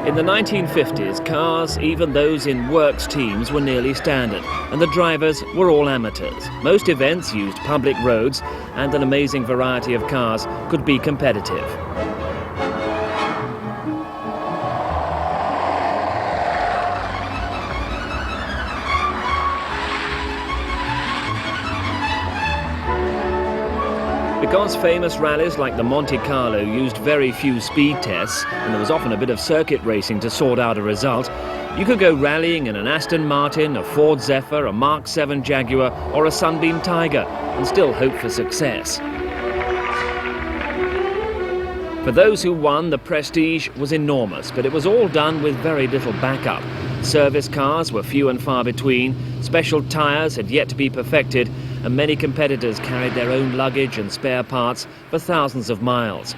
In the 1950s, cars, even those in works teams, were nearly standard, and the drivers were all amateurs. Most events used public roads, and an amazing variety of cars could be competitive. Because famous rallies like the Monte Carlo used very few speed tests, and there was often a bit of circuit racing to sort out a result, you could go rallying in an Aston Martin, a Ford Zephyr, a Mark 7 Jaguar or a Sunbeam Tiger and still hope for success. For those who won, the prestige was enormous, but it was all done with very little backup. Service cars were few and far between, special tyres had yet to be perfected, and many competitors carried their own luggage and spare parts for thousands of miles.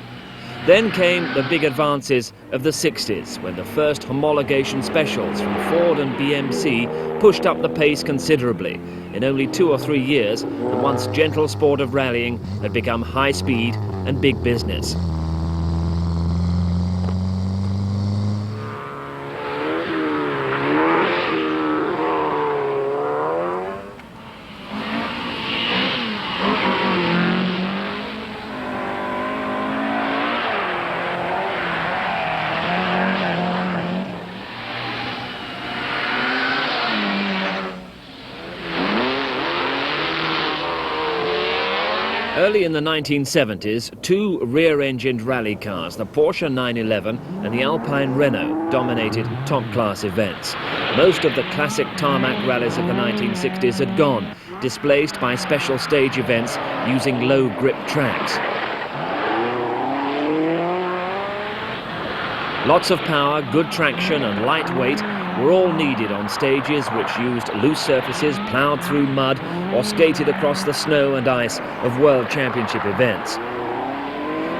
Then came the big advances of the 60s, when the first homologation specials from Ford and BMC pushed up the pace considerably. In only 2 or 3 years, the once gentle sport of rallying had become high speed and big business. Early in the 1970s, 2 rear-engined rally cars, the Porsche 911 and the Alpine Renault, dominated top-class events. Most of the classic tarmac rallies of the 1960s had gone, displaced by special stage events using low-grip tracks. Lots of power, good traction and lightweight were all needed on stages which used loose surfaces, ploughed through mud or skated across the snow and ice of World Championship events.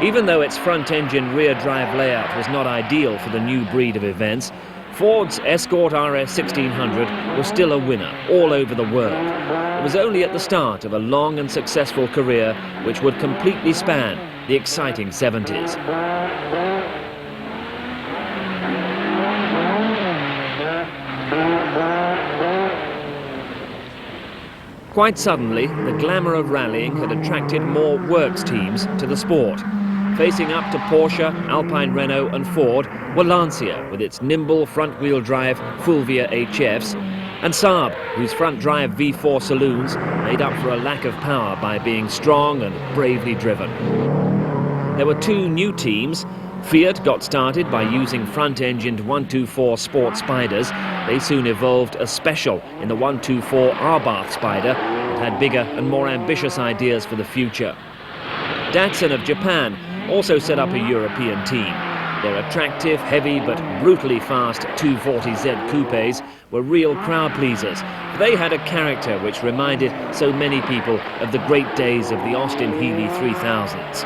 Even though its front-engine rear-drive layout was not ideal for the new breed of events, Ford's Escort RS 1600 was still a winner all over the world. It was only at the start of a long and successful career which would completely span the exciting 70s. Quite suddenly, the glamour of rallying had attracted more works teams to the sport. Facing up to Porsche, Alpine Renault and Ford were Lancia with its nimble front-wheel drive Fulvia HFs, and Saab, whose front-drive V4 saloons made up for a lack of power by being strong and bravely driven. There were 2 new teams. Fiat got started by using front-engined 124 Sport Spiders. They soon evolved a special in the 124 Abarth Spider and had bigger and more ambitious ideas for the future. Datsun of Japan also set up a European team. Their attractive, heavy but brutally fast 240Z coupes were real crowd pleasers. They had a character which reminded so many people of the great days of the Austin Healey 3000s.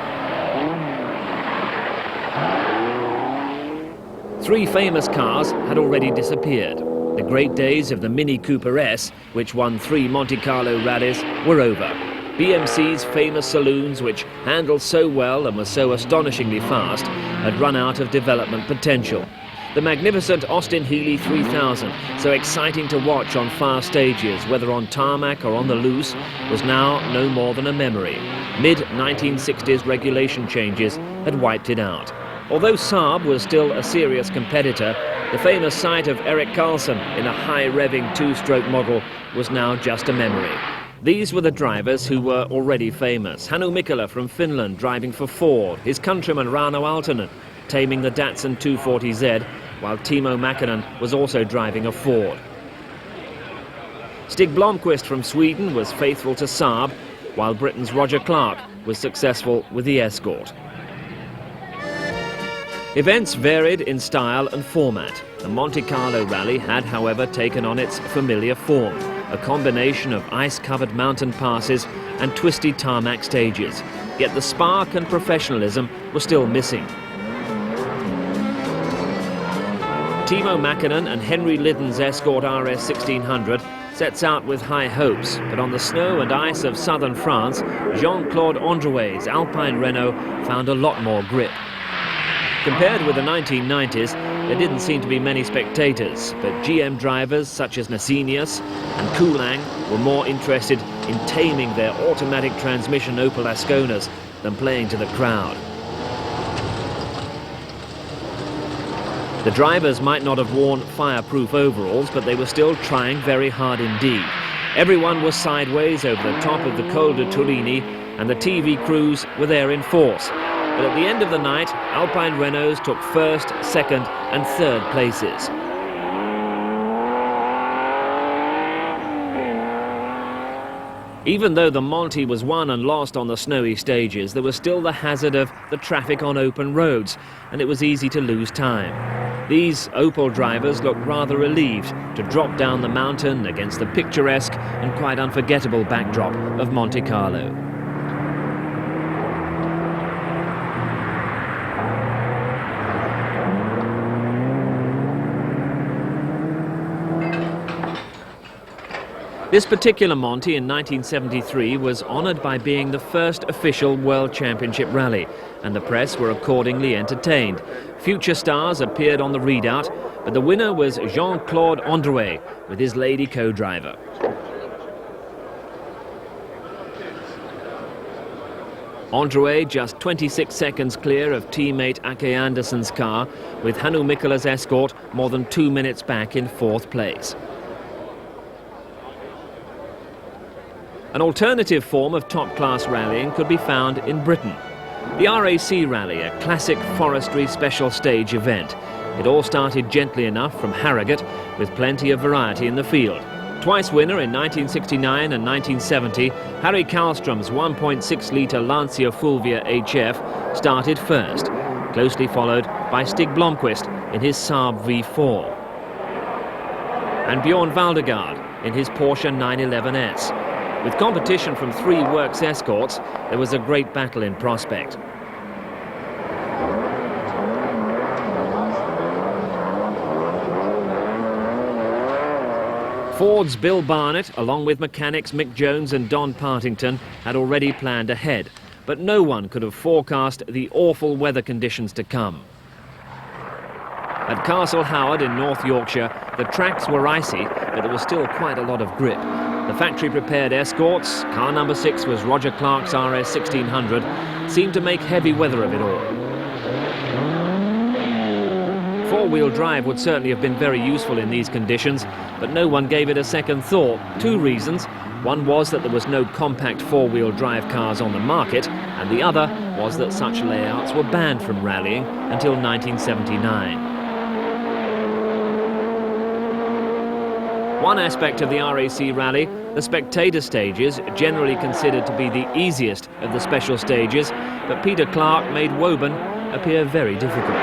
3 famous cars had already disappeared. The great days of the Mini Cooper S, which won 3 Monte Carlo rallies, were over. BMC's famous saloons, which handled so well and were so astonishingly fast, had run out of development potential. The magnificent Austin Healey 3000, so exciting to watch on fast stages, whether on tarmac or on the loose, was now no more than a memory. Mid-1960s regulation changes had wiped it out. Although Saab was still a serious competitor, the famous sight of Erik Karlsson in a high-revving 2-stroke model was now just a memory. These were the drivers who were already famous. Hannu Mikkola from Finland driving for Ford, his countryman Rauno Aaltonen taming the Datsun 240Z, while Timo Mäkinen was also driving a Ford. Stig Blomqvist from Sweden was faithful to Saab, while Britain's Roger Clark was successful with the Escort. Events varied in style and format. The Monte Carlo rally had, however, taken on its familiar form, a combination of ice-covered mountain passes and twisty tarmac stages. Yet the spark and professionalism were still missing. Timo Mäkinen and Henry Liddon's Escort RS 1600 sets out with high hopes, but on the snow and ice of southern France, Jean-Claude Androuet's Alpine Renault found a lot more grip. Compared with the 1990s, there didn't seem to be many spectators, but GM drivers such as Nasinius and Kulang were more interested in taming their automatic transmission Opel Asconas than playing to the crowd. The drivers might not have worn fireproof overalls, but they were still trying very hard indeed. Everyone was sideways over the top of the Col de Turini, and the TV crews were there in force. But at the end of the night, Alpine Renaults took first, second and third places. Even though the Monty was won and lost on the snowy stages, there was still the hazard of the traffic on open roads, and it was easy to lose time. These Opel drivers looked rather relieved to drop down the mountain against the picturesque and quite unforgettable backdrop of Monte Carlo. This particular Monty in 1973 was honoured by being the first official World Championship rally, and the press were accordingly entertained. Future stars appeared on the readout, but the winner was Jean-Claude Androuet with his lady co-driver. Androuet just 26 seconds clear of teammate Ake Andersen's car, with Hannu Mikkola's escort more than 2 minutes back in fourth place. An alternative form of top-class rallying could be found in Britain. The RAC Rally, a classic forestry special stage event. It all started gently enough from Harrogate, with plenty of variety in the field. Twice winner in 1969 and 1970, Harry Karlstrom's 1.6-litre Lancia Fulvia HF started first, closely followed by Stig Blomqvist in his Saab V4. And Bjorn Valdegaard in his Porsche 911S. With competition from 3 works escorts, there was a great battle in prospect. Ford's Bill Barnett, along with mechanics Mick Jones and Don Partington, had already planned ahead, but no one could have forecast the awful weather conditions to come. At Castle Howard in North Yorkshire, the tracks were icy, but there was still quite a lot of grip. The factory-prepared escorts, car number 6 was Roger Clark's RS 1600, seemed to make heavy weather of it all. Four-wheel drive would certainly have been very useful in these conditions, but no one gave it a second thought. 2 reasons. One was that there was no compact four-wheel drive cars on the market, and the other was that such layouts were banned from rallying until 1979. One aspect of the RAC Rally, the spectator stages, generally considered to be the easiest of the special stages, but Peter Clark made Woburn appear very difficult.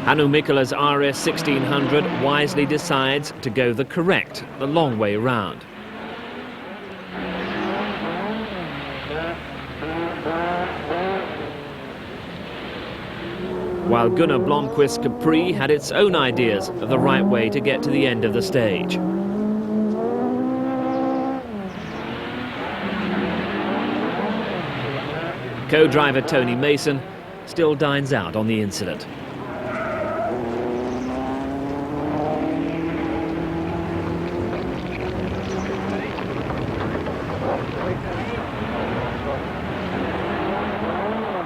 Hannu Mikkola's RS 1600 wisely decides to go the correct, the long way round. While Gunnar Blomqvist's Capri had its own ideas of the right way to get to the end of the stage. Co-driver Tony Mason still dines out on the incident.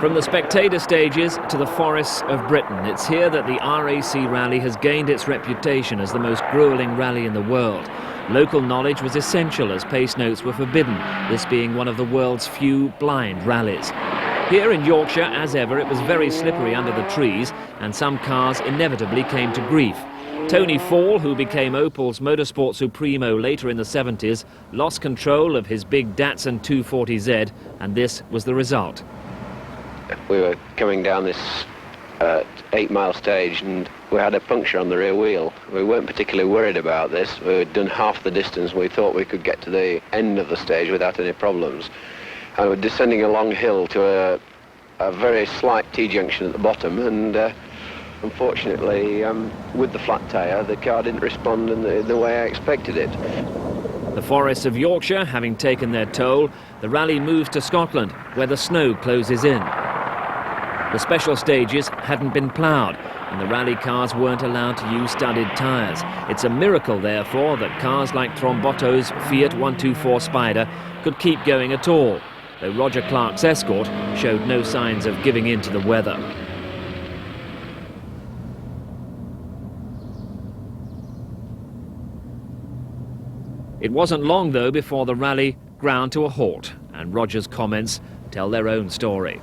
From the spectator stages to the forests of Britain, it's here that the RAC Rally has gained its reputation as the most gruelling rally in the world. Local knowledge was essential as pace notes were forbidden, this being one of the world's few blind rallies. Here in Yorkshire, as ever, it was very slippery under the trees, and some cars inevitably came to grief. Tony Fall, who became Opel's motorsport supremo later in the 70s, lost control of his big Datsun 240Z, and this was the result. We were coming down this 8-mile stage and we had a puncture on the rear wheel. We weren't particularly worried about this. We had done half the distance. We thought we could get to the end of the stage without any problems. And we're descending a long hill to a very slight T-junction at the bottom, and Unfortunately, with the flat tyre, the car didn't respond in the way I expected it. The forests of Yorkshire having taken their toll, the rally moves to Scotland, where the snow closes in. The special stages hadn't been ploughed, and the rally cars weren't allowed to use studded tyres. It's a miracle, therefore, that cars like Trombotto's Fiat 124 Spider could keep going at all, though Roger Clark's Escort showed no signs of giving in to the weather. It wasn't long, though, before the rally ground to a halt, and Roger's comments tell their own story.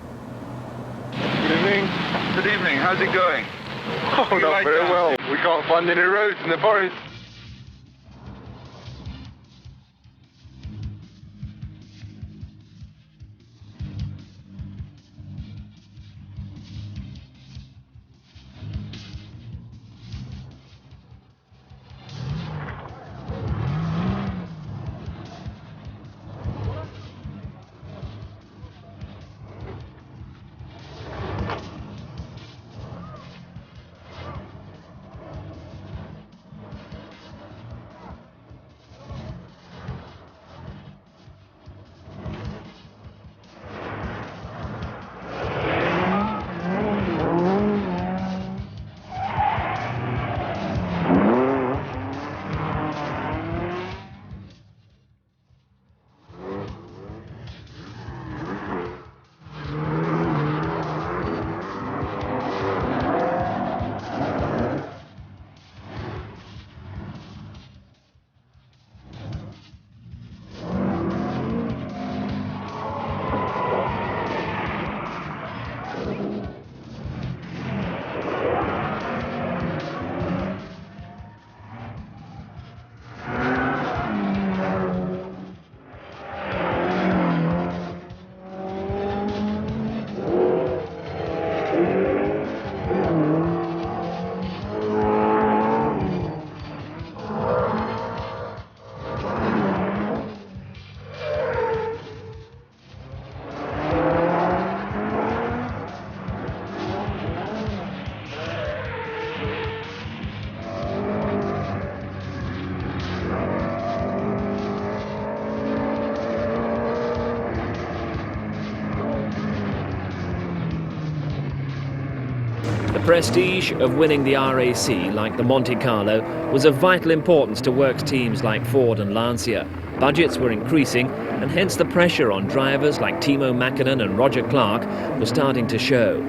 Good evening. Good evening. How's it going? Oh, not very well. We can't find any roads in the forest. The prestige of winning the RAC, like the Monte Carlo, was of vital importance to works teams like Ford and Lancia. Budgets were increasing, and hence the pressure on drivers like Timo Mäkinen and Roger Clark was starting to show.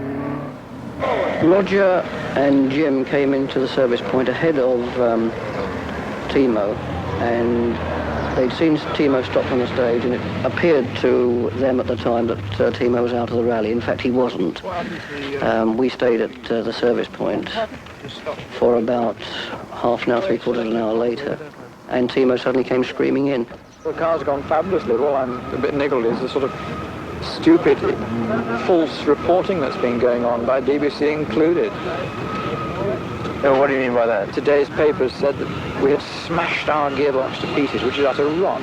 Roger and Jim came into the service point ahead of Timo, and they'd seen Timo stopped on the stage, and it appeared to them at the time that Timo was out of the rally. In fact, he wasn't. We stayed at the service point for about half an hour, three-quarters of an hour later, and Timo suddenly came screaming in. The car's gone fabulously. Well, I'm a bit niggled is the sort of stupid, false reporting that's been going on, by BBC included. Oh, what do you mean by that? Today's papers said that we had smashed our gearbox to pieces, which is utter rot.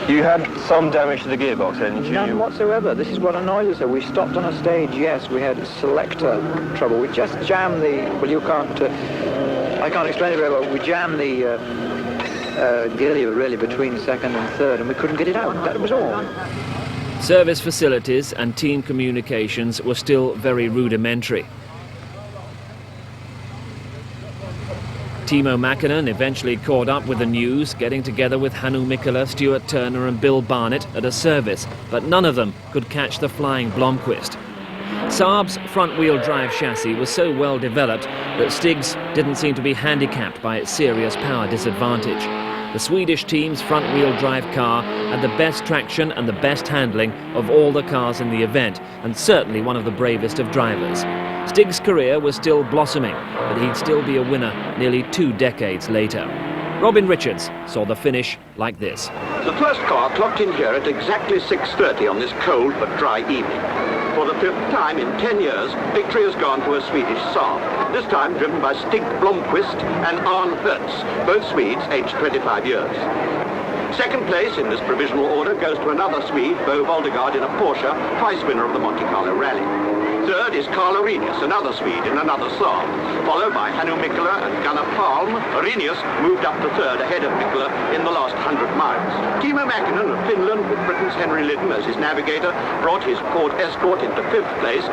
You had some damage to the gearbox, hadn't you? None whatsoever. This is what annoys us. We stopped on a stage, yes, we had selector trouble. We just jammed the, well, you can't, I can't explain it very well. We jammed the gear lever really between second and third, and we couldn't get it out. That was all. Service facilities and team communications were still very rudimentary. Timo Mäkinen eventually caught up with the news, getting together with Hannu Mikkola, Stuart Turner and Bill Barnett at a service, but none of them could catch the flying Blomqvist. Saab's front-wheel drive chassis was so well developed that Stiggs didn't seem to be handicapped by its serious power disadvantage. The Swedish team's front-wheel drive car had the best traction and the best handling of all the cars in the event, and certainly one of the bravest of drivers. Stiggs' career was still blossoming, but he'd still be a winner nearly 2 decades later. Robin Richards saw the finish like this. The first car clocked in here at exactly 6:30 on this cold but dry evening. For the 5th time in 10 years, victory has gone to a Swedish Saab, this time driven by Stig Blomqvist and Arne Hertz, both Swedes aged 25 years. Second place in this provisional order goes to another Swede, Bo Voldegard, in a Porsche, twice winner of the Monte Carlo Rally. Third is Karl Arrhenius, another Swede in another Saab. Followed by Hannu Mikkola and Gunnar Palm, Arrhenius moved up to third ahead of Mikkola in the last 100 miles. Timo Mäkinen of Finland, with Britain's Henry Liddon as his navigator, brought his Ford Escort into 5th place.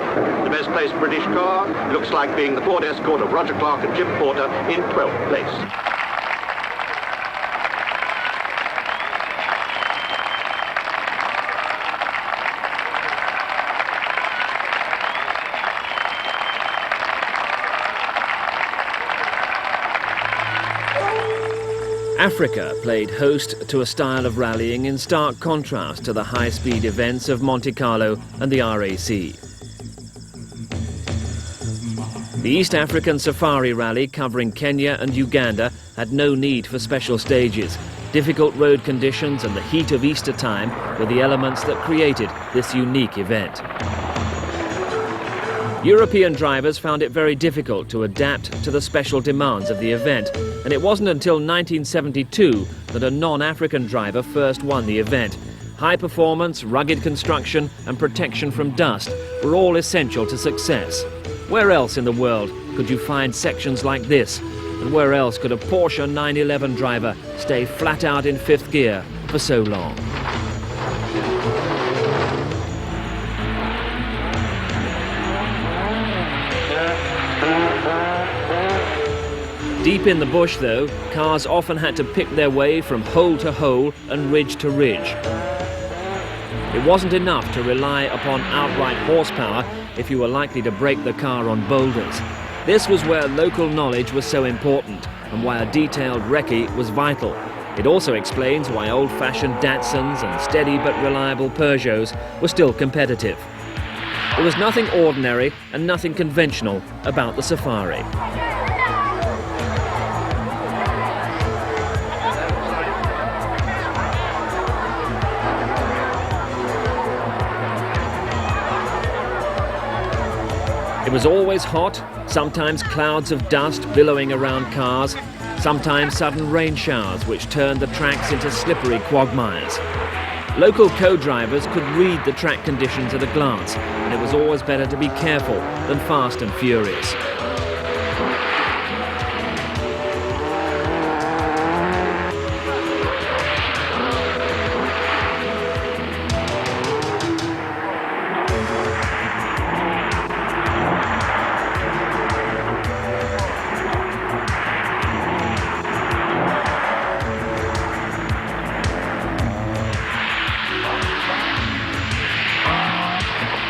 The best placed British car looks like being the Ford Escort of Roger Clark and Jim Porter in 12th place. Africa played host to a style of rallying in stark contrast to the high-speed events of Monte Carlo and the RAC. The East African Safari Rally, covering Kenya and Uganda, had no need for special stages. Difficult road conditions and the heat of Easter time were the elements that created this unique event. European drivers found it very difficult to adapt to the special demands of the event, and it wasn't until 1972 that a non-African driver first won the event. High performance, rugged construction and protection from dust were all essential to success. Where else in the world could you find sections like this? And where else could a Porsche 911 driver stay flat out in 5th gear for so long? Deep in the bush, though, cars often had to pick their way from hole to hole and ridge to ridge. It wasn't enough to rely upon outright horsepower if you were likely to break the car on boulders. This was where local knowledge was so important and why a detailed recce was vital. It also explains why old-fashioned Datsuns and steady but reliable Peugeots were still competitive. There was nothing ordinary and nothing conventional about the Safari. It was always hot, sometimes clouds of dust billowing around cars, sometimes sudden rain showers which turned the tracks into slippery quagmires. Local co-drivers could read the track conditions at a glance, and it was always better to be careful than fast and furious.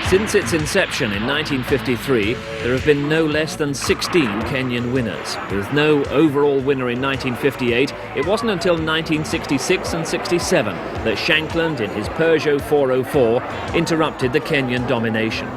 Since its inception in 1953, there have been no less than 16 Kenyan winners. With no overall winner in 1958, it wasn't until 1966 and 67 that Shankland, in his Peugeot 404, interrupted the Kenyan domination.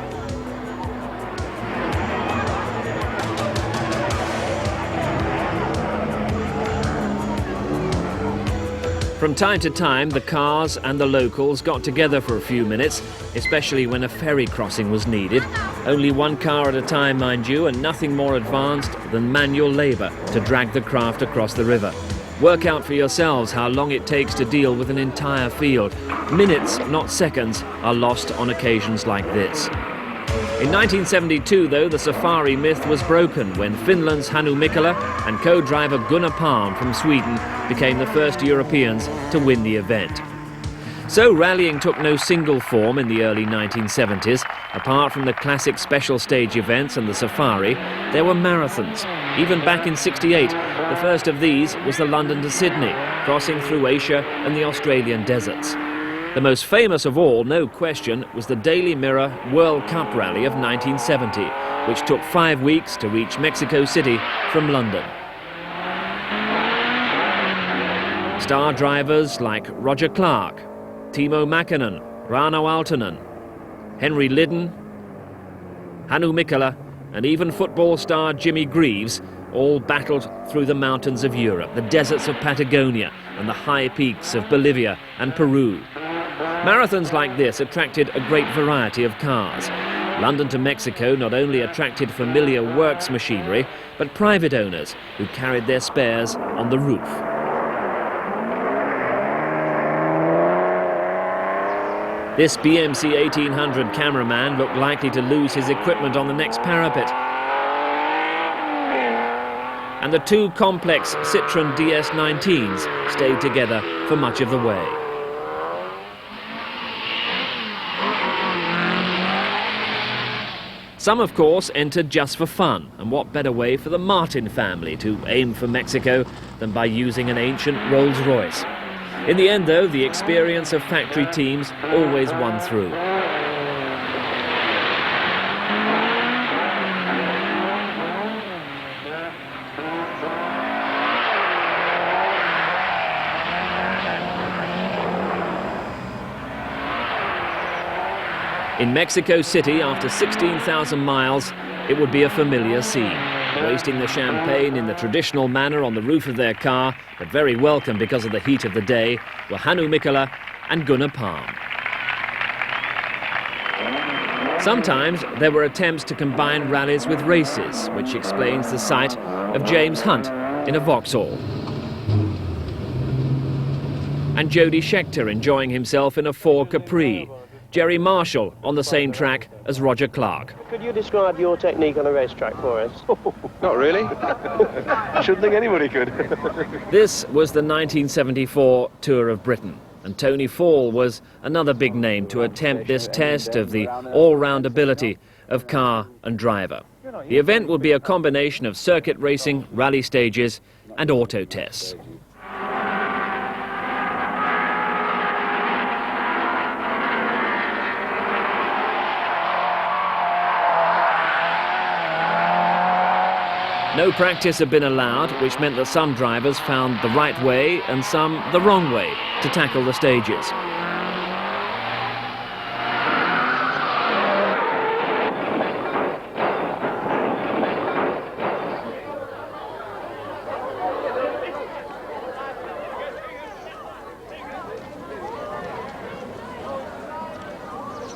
From time to time, the cars and the locals got together for a few minutes, especially when a ferry crossing was needed. Only one car at a time, mind you, and nothing more advanced than manual labour to drag the craft across the river. Work out for yourselves how long it takes to deal with an entire field. Minutes, not seconds, are lost on occasions like this. In 1972, though, the Safari myth was broken when Finland's Hannu Mikkola and co-driver Gunnar Palm from Sweden became the first Europeans to win the event. So rallying took no single form in the early 1970s. Apart from the classic special stage events and the Safari, there were marathons. Even back in '68, the first of these was the London to Sydney, crossing through Asia and the Australian deserts. The most famous of all, no question, was the Daily Mirror World Cup Rally of 1970, which took 5 weeks to reach Mexico City from London. Star drivers like Roger Clark, Timo Mäkinen, Rauno Aaltonen, Henry Liddon, Hannu Mikkola, and even football star Jimmy Greaves all battled through the mountains of Europe, the deserts of Patagonia, and the high peaks of Bolivia and Peru. Marathons like this attracted a great variety of cars. London to Mexico not only attracted familiar works machinery, but private owners who carried their spares on the roof. This BMC 1800 cameraman looked likely to lose his equipment on the next parapet. And the two complex Citroën DS19s stayed together for much of the way. Some, of course, entered just for fun, and what better way for the Martin family to aim for Mexico than by using an ancient Rolls-Royce. In the end, though, the experience of factory teams always won through. In Mexico City, after 16,000 miles, it would be a familiar scene. Wasting the champagne in the traditional manner on the roof of their car, but very welcome because of the heat of the day, were Hannu Mikkola and Gunnar Palm. Sometimes there were attempts to combine rallies with races, which explains the sight of James Hunt in a Vauxhall. And Jody Scheckter enjoying himself in a Ford Capri. Jerry Marshall on the same track as Roger Clark. Could you describe your technique on a racetrack for us? Not really. I shouldn't think anybody could. This was the 1974 Tour of Britain, and Tony Fall was another big name to attempt this test of the all-round ability of car and driver. The event would be a combination of circuit racing, rally stages and auto tests. No practice had been allowed, which meant that some drivers found the right way and some the wrong way to tackle the stages.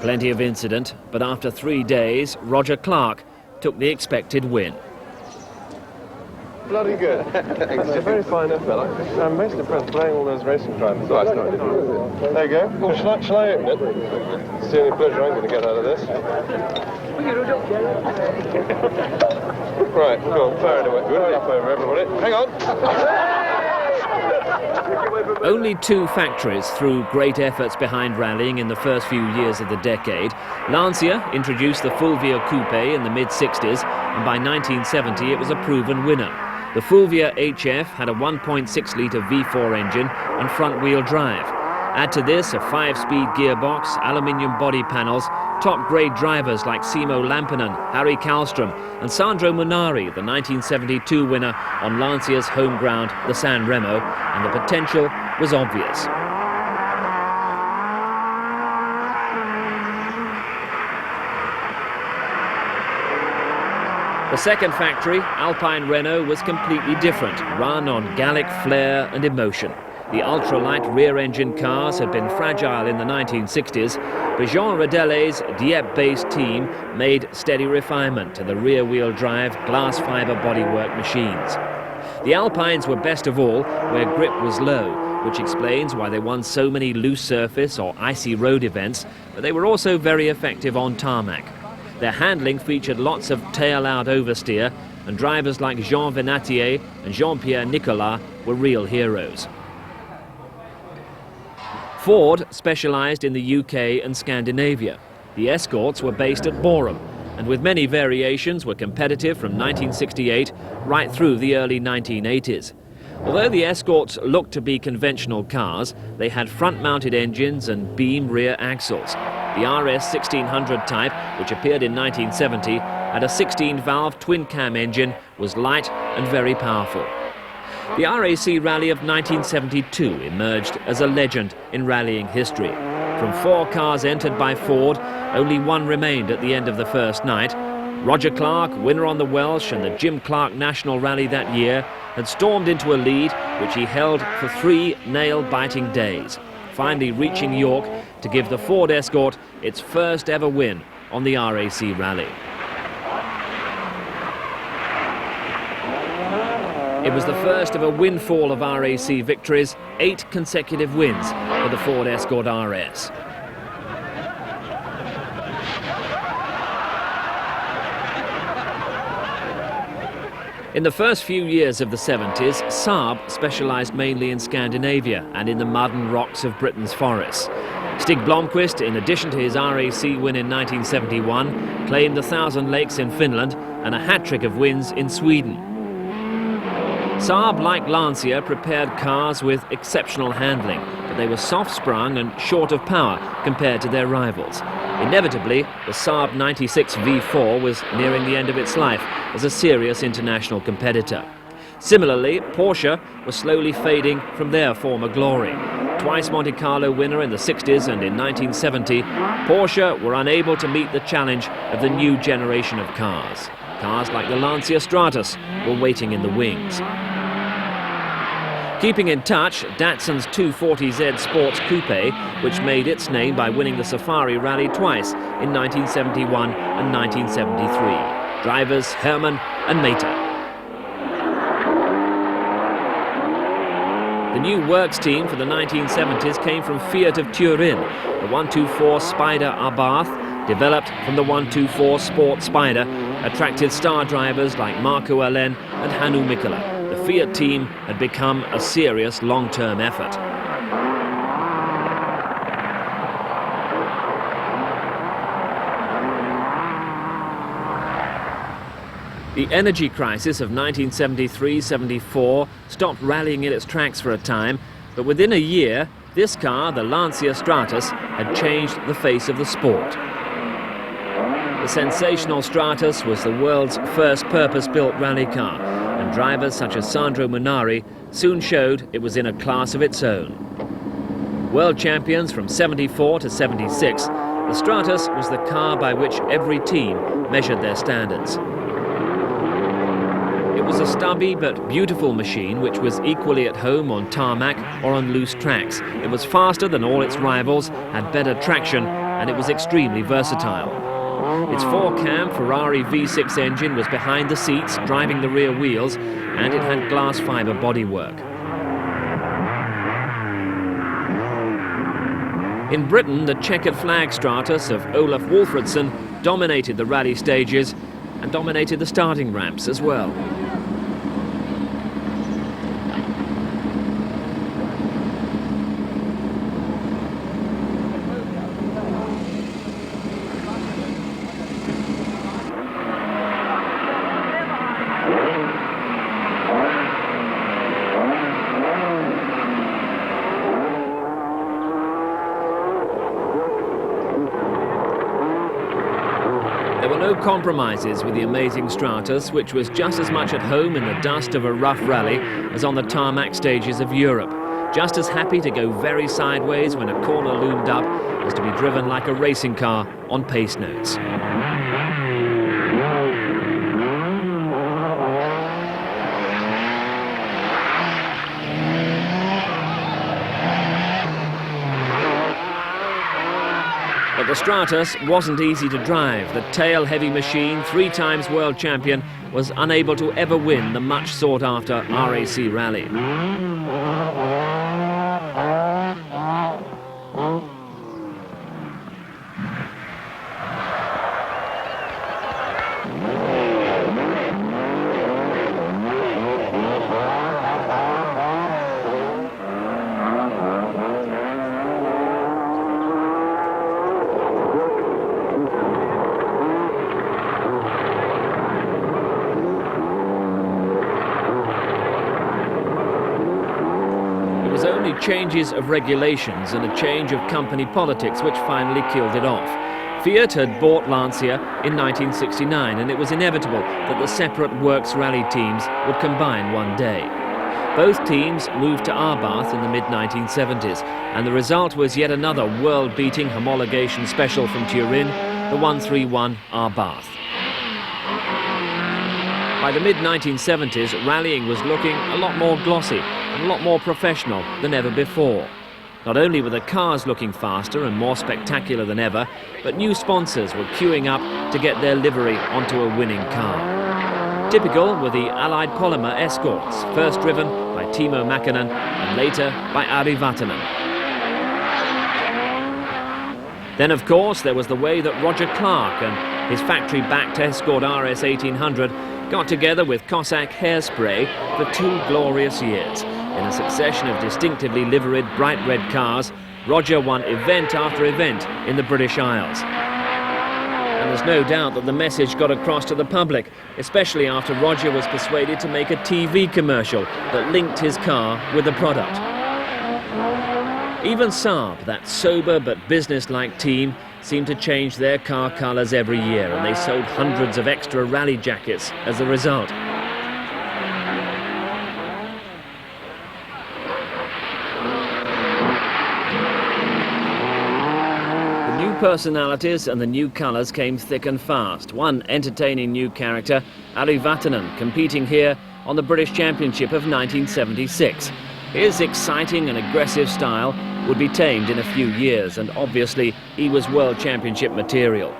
Plenty of incident, but after 3 days, Roger Clark took the expected win. Bloody good. He's a very fine fella. I'm most impressed playing all those racing drivers. Oh, it's not difficult, is it? There you go. Well, shall I open it? It's the only pleasure I'm going to get out of this. Right, go on, fire it away. Good enough over everybody. Hang on. Only 2 factories threw great efforts behind rallying in the first few years of the decade. Lancia introduced the Fulvia Coupe in the mid-60s, and by 1970 it was a proven winner. The Fulvia HF had a 1.6-litre V4 engine and front-wheel drive. Add to this a 5-speed gearbox, aluminium body panels, top-grade drivers like Simo Lampinen, Harry Kallström and Sandro Munari, the 1972 winner on Lancia's home ground, the San Remo, and the potential was obvious. The second factory, Alpine Renault, was completely different, run on Gallic flair and emotion. The ultralight rear-engine cars had been fragile in the 1960s, but Jean Redellet's Dieppe-based team made steady refinement to the rear-wheel drive glass fibre bodywork machines. The Alpines were best of all where grip was low, which explains why they won so many loose surface or icy road events, but they were also very effective on tarmac. Their handling featured lots of tail-out oversteer, and drivers like Jean Venatier and Jean-Pierre Nicolas were real heroes. Ford specialised in the UK and Scandinavia. The Escorts were based at Boreham, and with many variations were competitive from 1968 right through the early 1980s. Although the Escorts looked to be conventional cars, they had front-mounted engines and beam rear axles. The RS 1600 type, which appeared in 1970, had a 16-valve twin-cam engine, was light and very powerful. The RAC Rally of 1972 emerged as a legend in rallying history. From 4 cars entered by Ford, only 1 remained at the end of the first night. Roger Clark, winner on the Welsh and the Jim Clark National Rally that year, had stormed into a lead which he held for 3 nail-biting days, finally reaching York to give the Ford Escort its first ever win on the RAC Rally. It was the first of a windfall of RAC victories, 8 consecutive wins for the Ford Escort RS. In the first few years of the 70s, Saab specialised mainly in Scandinavia and in the mud and rocks of Britain's forests. Stig Blomqvist, in addition to his RAC win in 1971, claimed the Thousand Lakes in Finland and a hat-trick of wins in Sweden. Saab, like Lancia, prepared cars with exceptional handling, but they were soft-sprung and short of power compared to their rivals. Inevitably, the Saab 96 V4 was nearing the end of its life as a serious international competitor. Similarly, Porsche was slowly fading from their former glory. Twice Monte Carlo winner in the 60s and in 1970, Porsche were unable to meet the challenge of the new generation of cars. Cars like the Lancia Stratus were waiting in the wings. Keeping in touch, Datsun's 240Z Sports Coupe, which made its name by winning the Safari Rally twice in 1971 and 1973. Drivers Hermann and Mater. The new works team for the 1970s came from Fiat of Turin. The 124 Spider Abarth, developed from the 124 Sport Spider, attracted star drivers like Marco Allen and Hannu Mikkola. The Fiat team had become a serious long-term effort. The energy crisis of 1973-74 stopped rallying in its tracks for a time, but within a year, this car, the Lancia Stratus, had changed the face of the sport. The sensational Stratus was the world's first purpose-built rally car, and drivers such as Sandro Munari soon showed it was in a class of its own. World champions from 74 to 76, the Stratus was the car by which every team measured their standards. It was a stubby but beautiful machine which was equally at home on tarmac or on loose tracks. It was faster than all its rivals, had better traction, and it was extremely versatile. Its four-cam Ferrari V6 engine was behind the seats, driving the rear wheels, and it had glass fibre bodywork. In Britain, the checkered flag Stratus of Olaf Wolfredson dominated the rally stages and dominated the starting ramps as well. There were no compromises with the amazing Stratus, which was just as much at home in the dust of a rough rally as on the tarmac stages of Europe. Just as happy to go very sideways when a corner loomed up as to be driven like a racing car on pace notes. But the Stratus wasn't easy to drive. The tail-heavy machine, 3 times world champion, was unable to ever win the much sought-after RAC Rally. It was only changes of regulations and a change of company politics which finally killed it off. Fiat had bought Lancia in 1969, and it was inevitable that the separate works rally teams would combine one day. Both teams moved to Abarth in the mid-1970s, and the result was yet another world-beating homologation special from Turin, the 131 Abarth. By the mid-1970s, rallying was looking a lot more glossy and a lot more professional than ever before. Not only were the cars looking faster and more spectacular than ever, but new sponsors were queuing up to get their livery onto a winning car. Typical were the Allied Polymer Escorts, first driven by Timo Mäkinen and later by Ari Vatanen. Then, of course, there was the way that Roger Clark and his factory-backed Escort RS 1800 got together with Cossack hairspray for 2 glorious years. In a succession of distinctively liveried bright red cars, Roger won event after event in the British Isles. And there's no doubt that the message got across to the public, especially after Roger was persuaded to make a TV commercial that linked his car with the product. Even Saab, that sober but business-like team, seemed to change their car colours every year, and they sold hundreds of extra rally jackets as a result. The new personalities and the new colours came thick and fast. One entertaining new character, Ari Vatanen, competing here on the British Championship of 1976. His exciting and aggressive style would be tamed in a few years, and obviously he was World Championship material.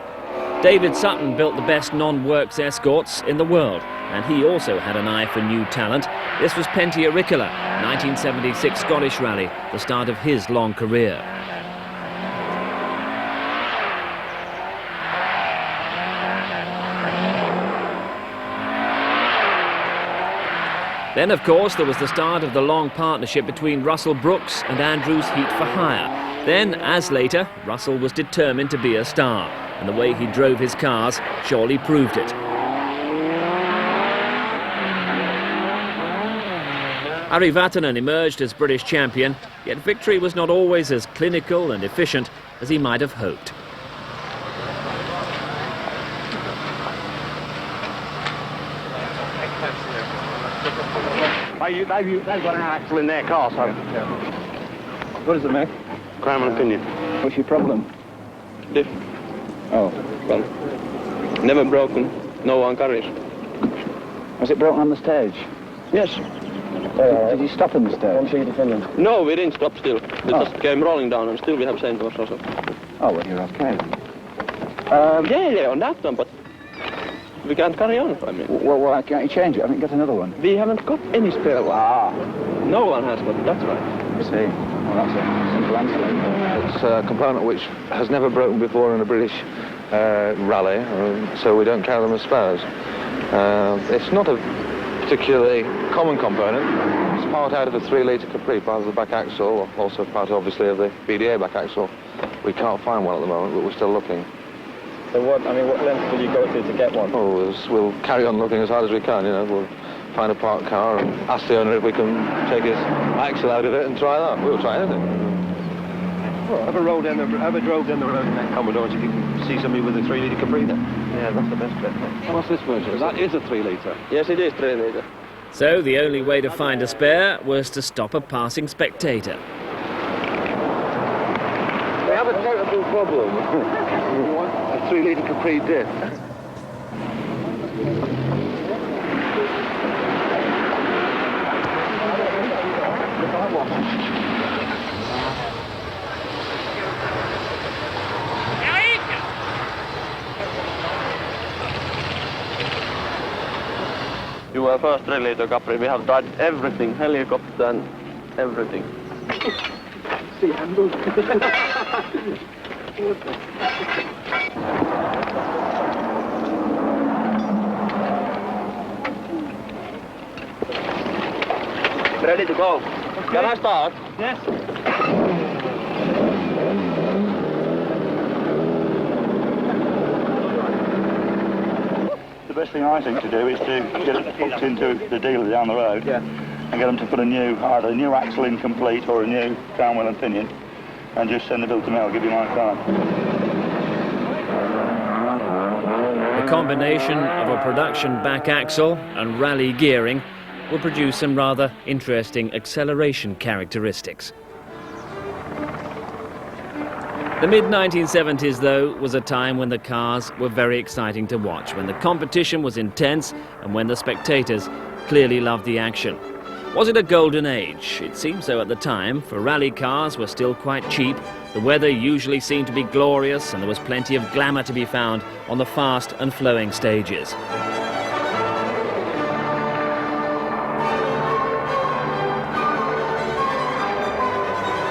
David Sutton built the best non-works escorts in the world, and he also had an eye for new talent. This was Pentti Ricola, 1976 Scottish Rally, the start of his long career. Then, of course, there was the start of the long partnership between Russell Brooks and Andrews Heat for Hire. Then, as later, Russell was determined to be a star, and the way he drove his cars surely proved it. Ari Vatanen emerged as British champion, yet victory was not always as clinical and efficient as he might have hoped. They've got an axle in their car, so... What does it make? Crown and pinion. What's your problem? Diff. Oh. Well, never broken. No one carries. Was it broken on the stage? Yes. Did you stop on the stage? No, we didn't stop still. We just came rolling down, and still we have same course also. Oh, well, you're okay. Yeah, on that one, but we can't carry on, I mean. Well, why can't you change it? Haven't you got another one? We haven't got any spare one. No one has, but that's right. I see. Well, that's a simple answer. It's a component which has never broken before in a British rally, so we don't carry them as spares. It's not a particularly common component. It's part out of a 3-litre Capri, part of the back axle, also part, obviously, of the BDA back axle. We can't find one at the moment, but we're still looking. So what length will you go to get one? Oh, we'll carry on looking as hard as we can, you know. We'll find a parked car and ask the owner if we can take his axle out of it and try that. We'll try anything. Well, have a drove down the road in that Commodore and see if you can see somebody with a 3-litre Capri then. Yeah, that's the best bet. What's this version? That is a 3-litre. Yes, it is 3-litre. So the only way to find a spare was to stop a passing spectator. We have a technical problem. A 3-litre Capri diff. You were first 3-litre Capri. We have tried everything, helicopter and everything. See, handle. Ready to go. Okay. Can I start? Yes. The best thing I think to do is to get it hooked into the dealer down the road, and get them to put either a new axle in complete or a new crown wheel and pinion, and just send the bill to me. I'll give you my card. The combination of a production back axle and rally gearing will produce some rather interesting acceleration characteristics. The mid-1970s, though, was a time when the cars were very exciting to watch, when the competition was intense and when the spectators clearly loved the action. Was it a golden age? It seemed so at the time, for rally cars were still quite cheap, the weather usually seemed to be glorious, and there was plenty of glamour to be found on the fast and flowing stages.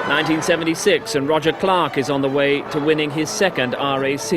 (1976) and Roger Clark is on the way to winning his second RAC.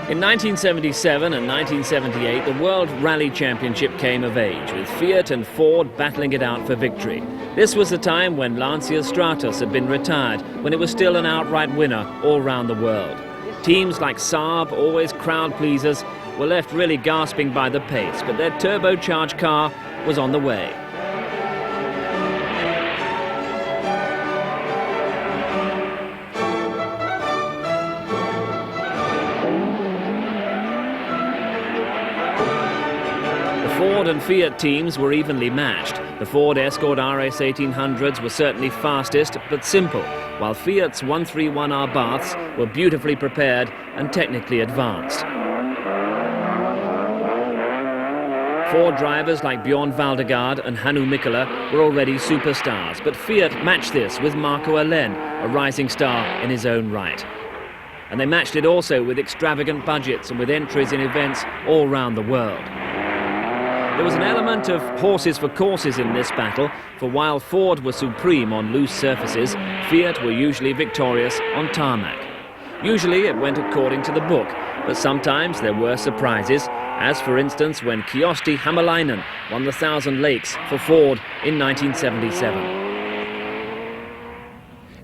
In 1977 and 1978, the World Rally Championship came of age, with Fiat and Ford battling it out for victory. This was the time when Lancia Stratos had been retired, when it was still an outright winner all round the world. Teams like Saab, always crowd pleasers, were left really gasping by the pace, but their turbocharged car was on the way. Ford and Fiat teams were evenly matched. The Ford Escort RS 1800s were certainly fastest but simple, while Fiat's 131R Baths were beautifully prepared and technically advanced. Ford drivers like Bjorn Valdegaard and Hannu Mikkola were already superstars, but Fiat matched this with Marco Alén, a rising star in his own right. And they matched it also with extravagant budgets and with entries in events all round the world. There was an element of horses for courses in this battle, for while Ford were supreme on loose surfaces, Fiat were usually victorious on tarmac. Usually it went according to the book, but sometimes there were surprises, as for instance when Kyösti Hämäläinen won the 1,000 Lakes for Ford in 1977.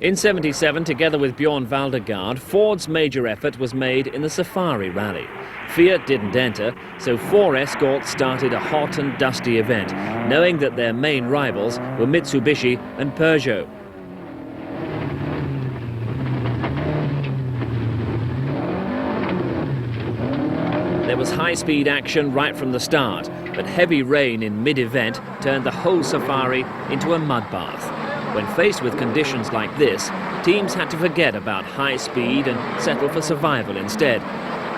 In 77, together with Bjorn Valdegaard, Ford's major effort was made in the Safari Rally. Fiat didn't enter, so 4 Escorts started a hot and dusty event, knowing that their main rivals were Mitsubishi and Peugeot. There was high-speed action right from the start, but heavy rain in mid-event turned the whole Safari into a mud bath. When faced with conditions like this, teams had to forget about high speed and settle for survival instead.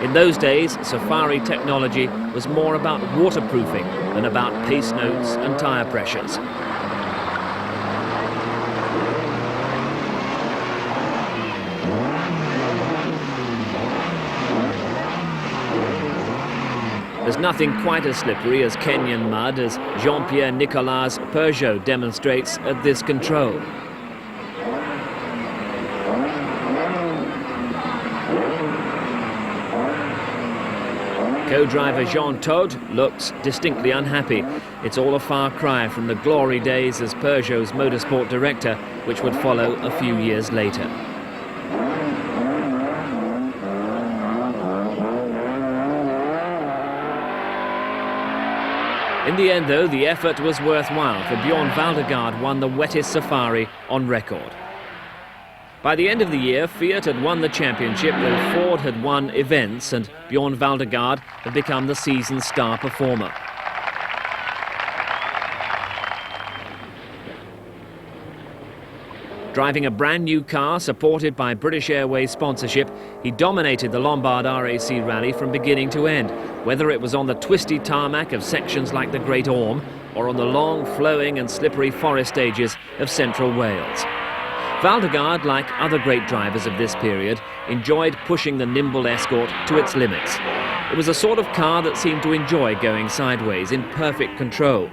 In those days, Safari technology was more about waterproofing than about pace notes and tyre pressures. There's nothing quite as slippery as Kenyan mud, as Jean-Pierre Nicolas' Peugeot demonstrates at this control. Co-driver Jean Todt looks distinctly unhappy. It's all a far cry from the glory days as Peugeot's motorsport director, which would follow a few years later. In the end, though, the effort was worthwhile, for Bjorn Valdegaard won the wettest Safari on record. By the end of the year, Fiat had won the championship, though Ford had won events, and Bjorn Valdegaard had become the season's star performer. Driving a brand new car supported by British Airways sponsorship, he dominated the Lombard RAC rally from beginning to end, whether it was on the twisty tarmac of sections like the Great Orme or on the long, flowing and slippery forest stages of central Wales. Valdegaard, like other great drivers of this period, enjoyed pushing the nimble Escort to its limits. It was a sort of car that seemed to enjoy going sideways in perfect control.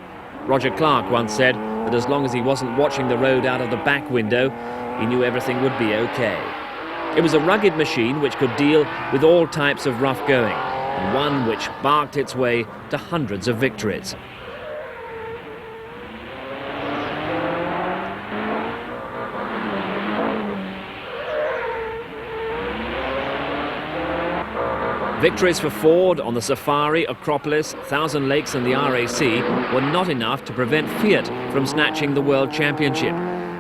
Roger Clark once said that as long as he wasn't watching the road out of the back window, he knew everything would be okay. It was a rugged machine which could deal with all types of rough going, and one which barked its way to hundreds of victories. Victories for Ford on the Safari, Acropolis, 1,000 Lakes and the RAC were not enough to prevent Fiat from snatching the World Championship.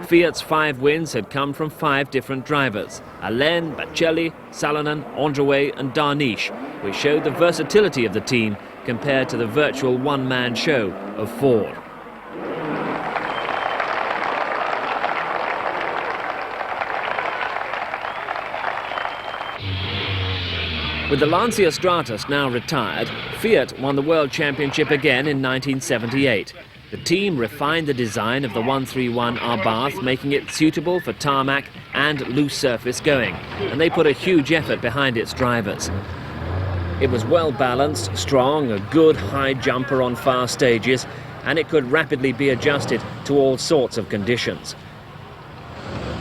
Fiat's 5 wins had come from 5 different drivers: Alén, Bacelli, Salonen, Androuet and Darniche, which showed the versatility of the team compared to the virtual one-man show of Ford. With the Lancia Stratos now retired, Fiat won the World Championship again in 1978. The team refined the design of the 131R Bath, making it suitable for tarmac and loose surface going, and they put a huge effort behind its drivers. It was well balanced, strong, a good high jumper on fast stages, and it could rapidly be adjusted to all sorts of conditions.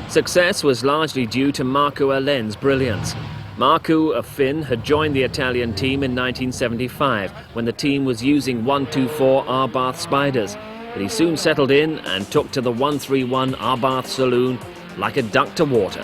Success was largely due to Marco Alén's brilliance. Marcu, a Finn, had joined the Italian team in 1975 when the team was using 124 Arbath Spiders. But he soon settled in and took to the 131 Arbath saloon like a duck to water.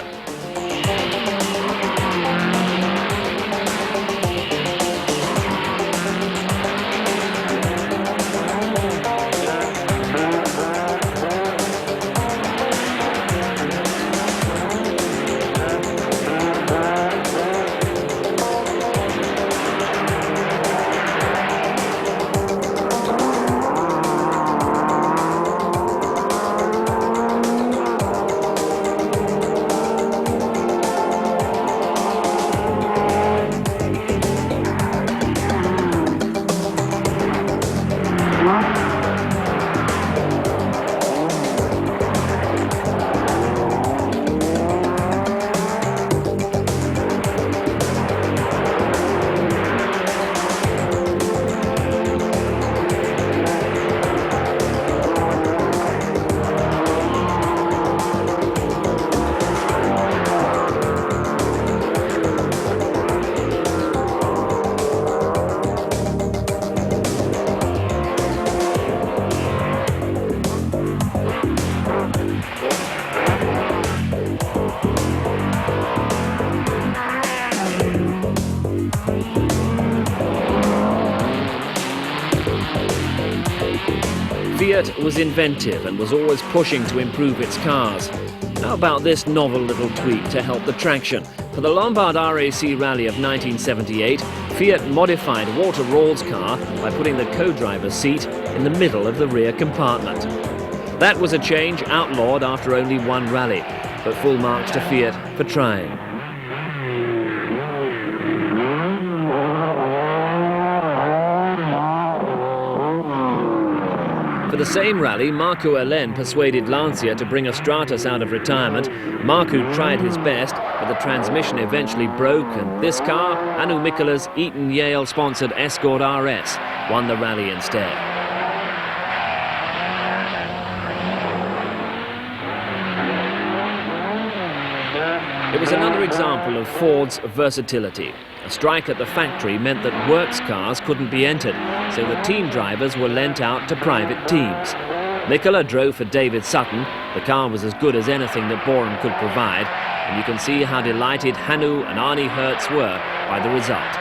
Fiat was inventive and was always pushing to improve its cars. How about this novel little tweak to help the traction? For the Lombard RAC Rally of 1978, Fiat modified Walter Rawls' car by putting the co-driver's seat in the middle of the rear compartment. That was a change outlawed after only one rally, but full marks to Fiat for trying. For the same rally, Marco Elen persuaded Lancia to bring a Stratus out of retirement. Marco tried his best, but the transmission eventually broke, and this car, Anu Mikkela's Eaton Yale-sponsored Escort RS, won the rally instead. It was another example of Ford's versatility. A strike at the factory meant that works cars couldn't be entered, so the team drivers were lent out to private teams. Mikkela drove for David Sutton. The car was as good as anything that Borum could provide, and you can see how delighted Hanu and Arnie Hertz were by the result.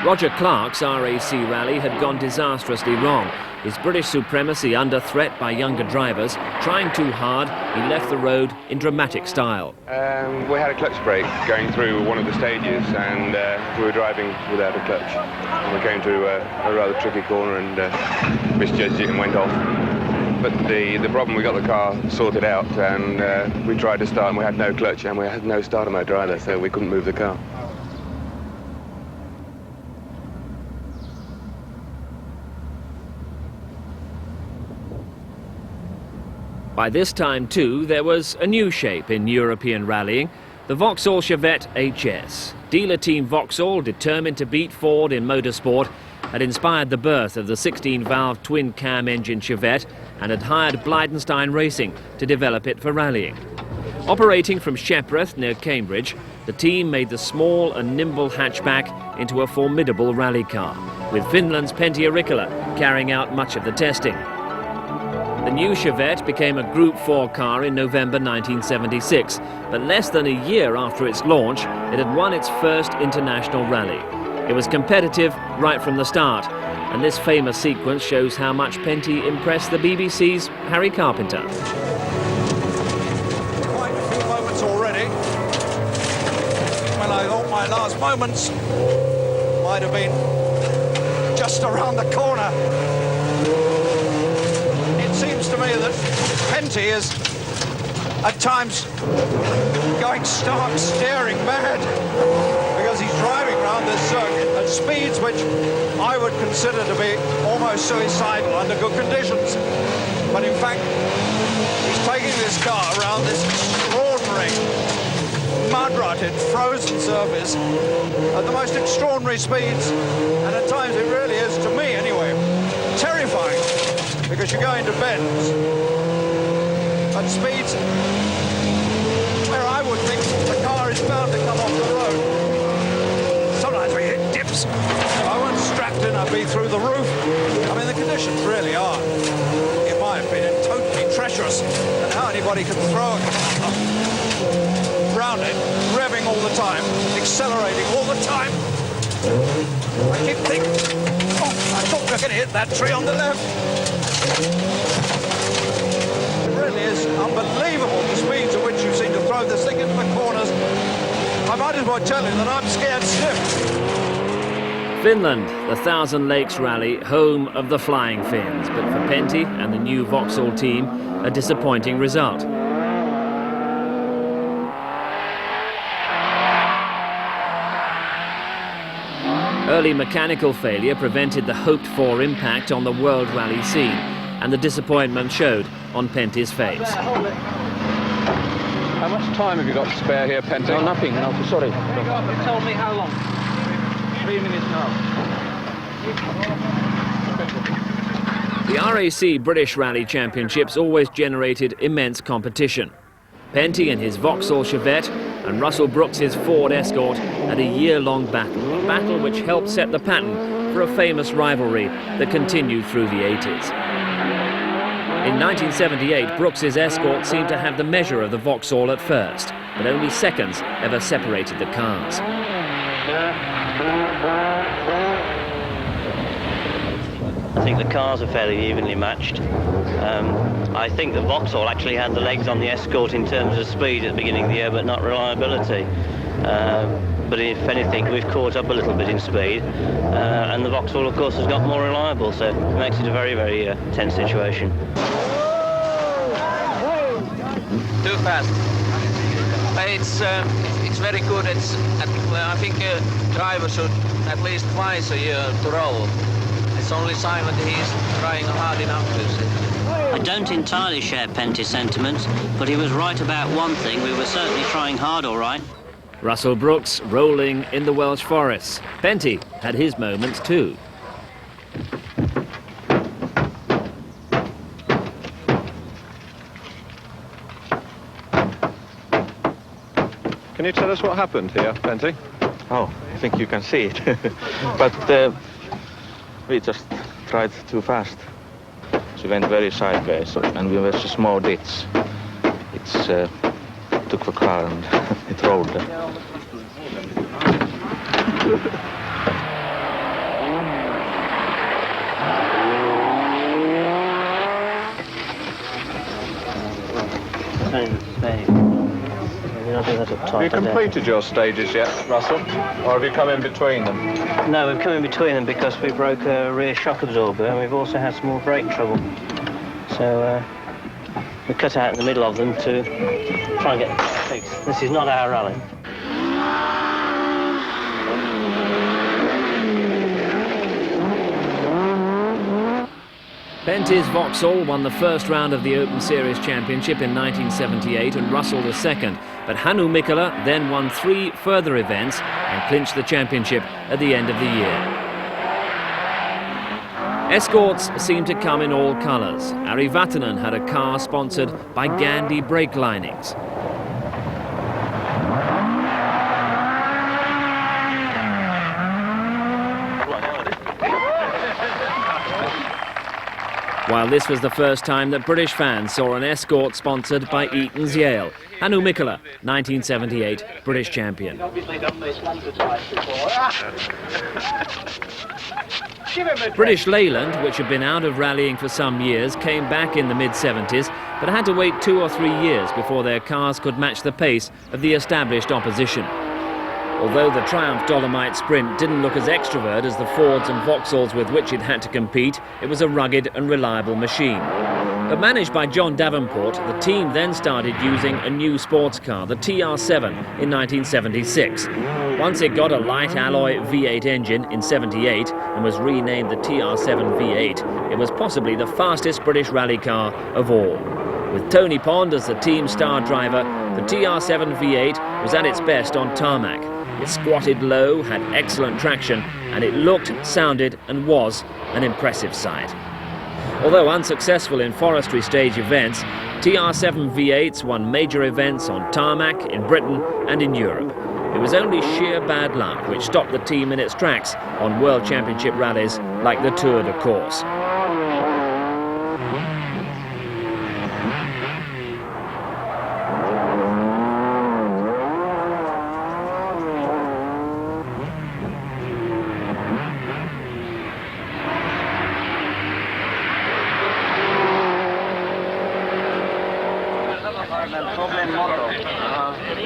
Roger Clark's RAC rally had gone disastrously wrong. His British supremacy under threat by younger drivers. Trying too hard, he left the road in dramatic style. We had a clutch brake going through one of the stages, and we were driving without a clutch. And we came to a rather tricky corner and misjudged it and went off. But the problem, we got the car sorted out, and we tried to start, and we had no clutch, and we had no starter motor either, so we couldn't move the car. By this time, too, there was a new shape in European rallying, the Vauxhall Chevette HS. Dealer team Vauxhall, determined to beat Ford in motorsport, had inspired the birth of the 16-valve twin-cam engine Chevette and had hired Blydenstein Racing to develop it for rallying. Operating from Shepreth near Cambridge, the team made the small and nimble hatchback into a formidable rally car, with Finland's Pentti Riikola carrying out much of the testing. The new Chevette became a Group 4 car in November 1976, but less than a year after its launch, it had won its first international rally. It was competitive right from the start, and this famous sequence shows how much Pentti impressed the BBC's Harry Carpenter. Quite a few moments already, when I thought my last moments might have been just around the corner. To me that Pentti is at times going stark staring mad because he's driving around this circuit at speeds which I would consider to be almost suicidal under good conditions. But in fact, he's taking this car around this extraordinary mud-rutted frozen surface at the most extraordinary speeds, and at times it really is, to me anyway, terrifying. Because you're going to bends at speeds where I would think the car is bound to come off the road. Sometimes we hit dips. If I weren't strapped in, I'd be through the roof. I mean, the conditions really are, in my opinion, totally treacherous. And how anybody can throw a car round it, revving all the time, accelerating all the time. I keep thinking, oh, I thought we were going to hit that tree on the left. It really is unbelievable the speeds at which you seem to throw this thing into the corners. I might as well tell you that I'm scared stiff. Finland, the Thousand Lakes Rally, home of the Flying Finns. But for Pentti and the new Vauxhall team, a disappointing result. Early mechanical failure prevented the hoped-for impact on the World Rally scene, and the disappointment showed on Pentti's face. How much time have you got to spare here, Pentti? No, nothing. No, sorry. You told me how long? 3 minutes now. The RAC British Rally Championships always generated immense competition. Pentti and his Vauxhall Chevette and Russell Brooks's Ford Escort had a year-long battle, a battle which helped set the pattern for a famous rivalry that continued through the 80s. In 1978, Brooks's Escort seemed to have the measure of the Vauxhall at first, but only seconds ever separated the cars. I think the cars are fairly evenly matched. I think the Vauxhall actually had the legs on the Escort in terms of speed at the beginning of the year, but not reliability. But if anything, we've caught up a little bit in speed, and the Vauxhall, of course, has got more reliable, so it makes it a very, very tense situation. Too fast. But it's very good. I think a driver should at least twice a year to roll. It's only Simon that he's trying hard enough to. I don't entirely share Pentti's sentiments, but he was right about one thing. We were certainly trying hard, all right. Russell Brooks rolling in the Welsh forests. Pentti had his moments too. Can you tell us what happened here, Pentti? Oh, I think you can see it. But we just tried too fast. So we went very sideways, and we were a small ditch. It took the car and it rolled. Have you completed your stages yet, Russell? Or have you come in between them? No, we've come in between them because we broke a rear shock absorber, and we've also had some more brake trouble. So we cut out in the middle of them to try and get it fixed. This is not our rally. Pentti's Vauxhall won the first round of the Open Series Championship in 1978 and Russell the second, but Hannu Mikkola then won 3 further events and clinched the championship at the end of the year. Escorts seemed to come in all colours. Ari Vatanen had a car sponsored by Gandhi brake linings. While this was the first time that British fans saw an Escort sponsored by Eaton's Yale. Hannu Mikkola, 1978 British champion. British Leyland, which had been out of rallying for some years, came back in the mid-70s, but had to wait 2 or 3 years before their cars could match the pace of the established opposition. Although the Triumph Dolomite Sprint didn't look as extrovert as the Fords and Vauxhalls with which it had to compete, it was a rugged and reliable machine. But managed by John Davenport, the team then started using a new sports car, the TR7, in 1976. Once it got a light alloy V8 engine in 78 and was renamed the TR7 V8, it was possibly the fastest British rally car of all. With Tony Pond as the team star driver, the TR7 V8 was at its best on tarmac. It squatted low, had excellent traction, and it looked, sounded and was an impressive sight. Although unsuccessful in forestry stage events, TR7 V8s won major events on tarmac in Britain and in Europe. It was only sheer bad luck which stopped the team in its tracks on World Championship rallies like the Tour de Corse.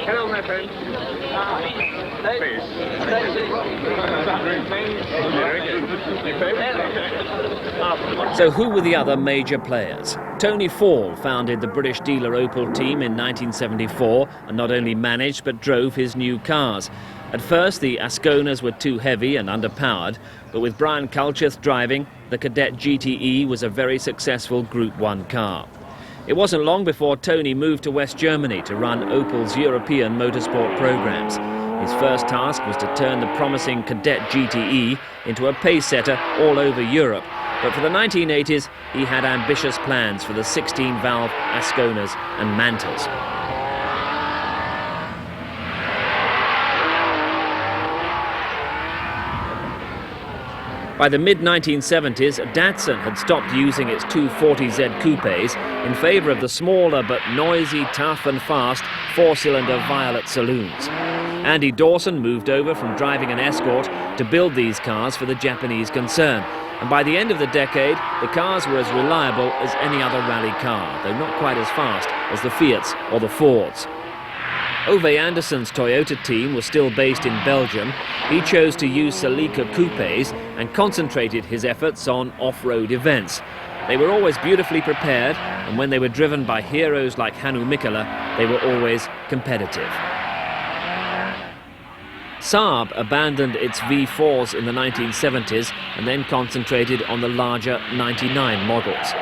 Hello, my friend. So who were the other major players? Tony Fall founded the British dealer Opel team in 1974 and not only managed but drove his new cars. At first the Asconas were too heavy and underpowered, but with Brian Culcheth driving, the Cadet GTE was a very successful Group 1 car. It wasn't long before Tony moved to West Germany to run Opel's European motorsport programs. His first task was to turn the promising Cadet GTE into a pace-setter all over Europe. But for the 1980s, he had ambitious plans for the 16-valve Asconas and Mantas. By the mid-1970s, Datsun had stopped using its 240Z coupes in favour of the smaller but noisy, tough and fast four-cylinder Violet saloons. Andy Dawson moved over from driving an Escort to build these cars for the Japanese concern. And by the end of the decade, the cars were as reliable as any other rally car, though not quite as fast as the Fiats or the Fords. Ove Anderson's Toyota team was still based in Belgium. He chose to use Celica coupes and concentrated his efforts on off-road events. They were always beautifully prepared, and when they were driven by heroes like Hannu Mikkola, they were always competitive. Saab abandoned its V4s in the 1970s and then concentrated on the larger 99 models.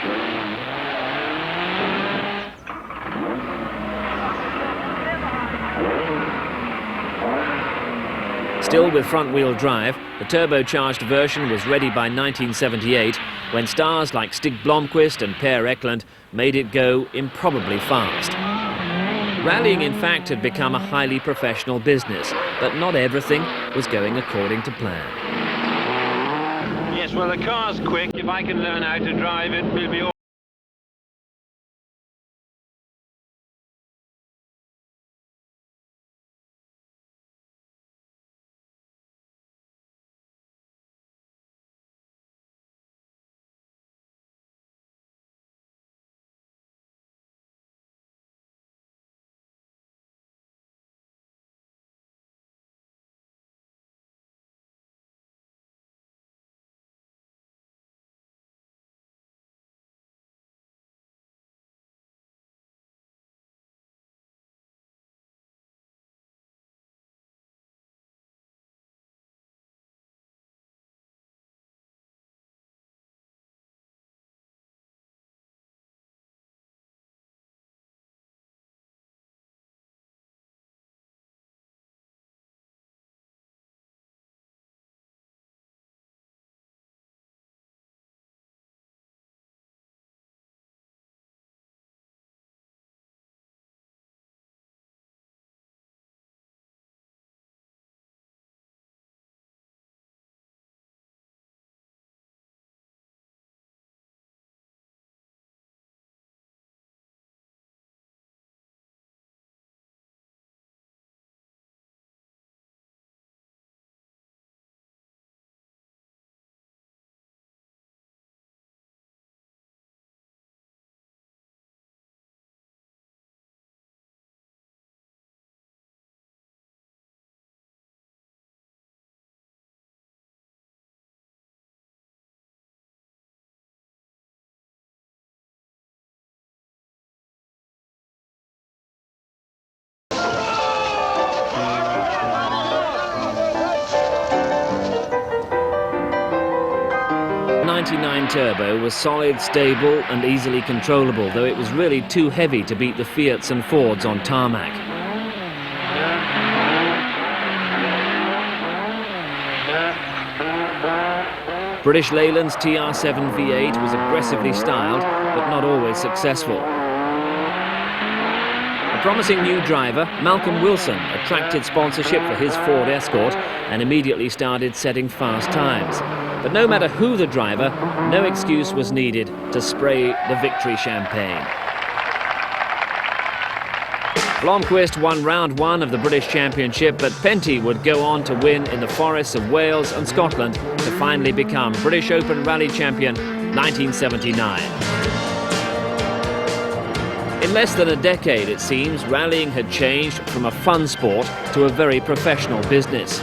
Still with front-wheel drive, the turbocharged version was ready by 1978 when stars like Stig Blomqvist and Per Eklund made it go improbably fast. Rallying, in fact, had become a highly professional business, but not everything was going according to plan. Yes, well, the car's quick. If I can learn how to drive it, we'll be all... The 99 Turbo was solid, stable and easily controllable, though it was really too heavy to beat the Fiats and Fords on tarmac. British Leyland's TR7 V8 was aggressively styled, but not always successful. promising new driver, Malcolm Wilson, attracted sponsorship for his Ford Escort and immediately started setting fast times. But no matter who the driver, no excuse was needed to spray the victory champagne. Blomqvist won round 1 of the British Championship, but Penty would go on to win in the forests of Wales and Scotland to finally become British Open Rally Champion 1979. In less than a decade, it seems, rallying had changed from a fun sport to a very professional business.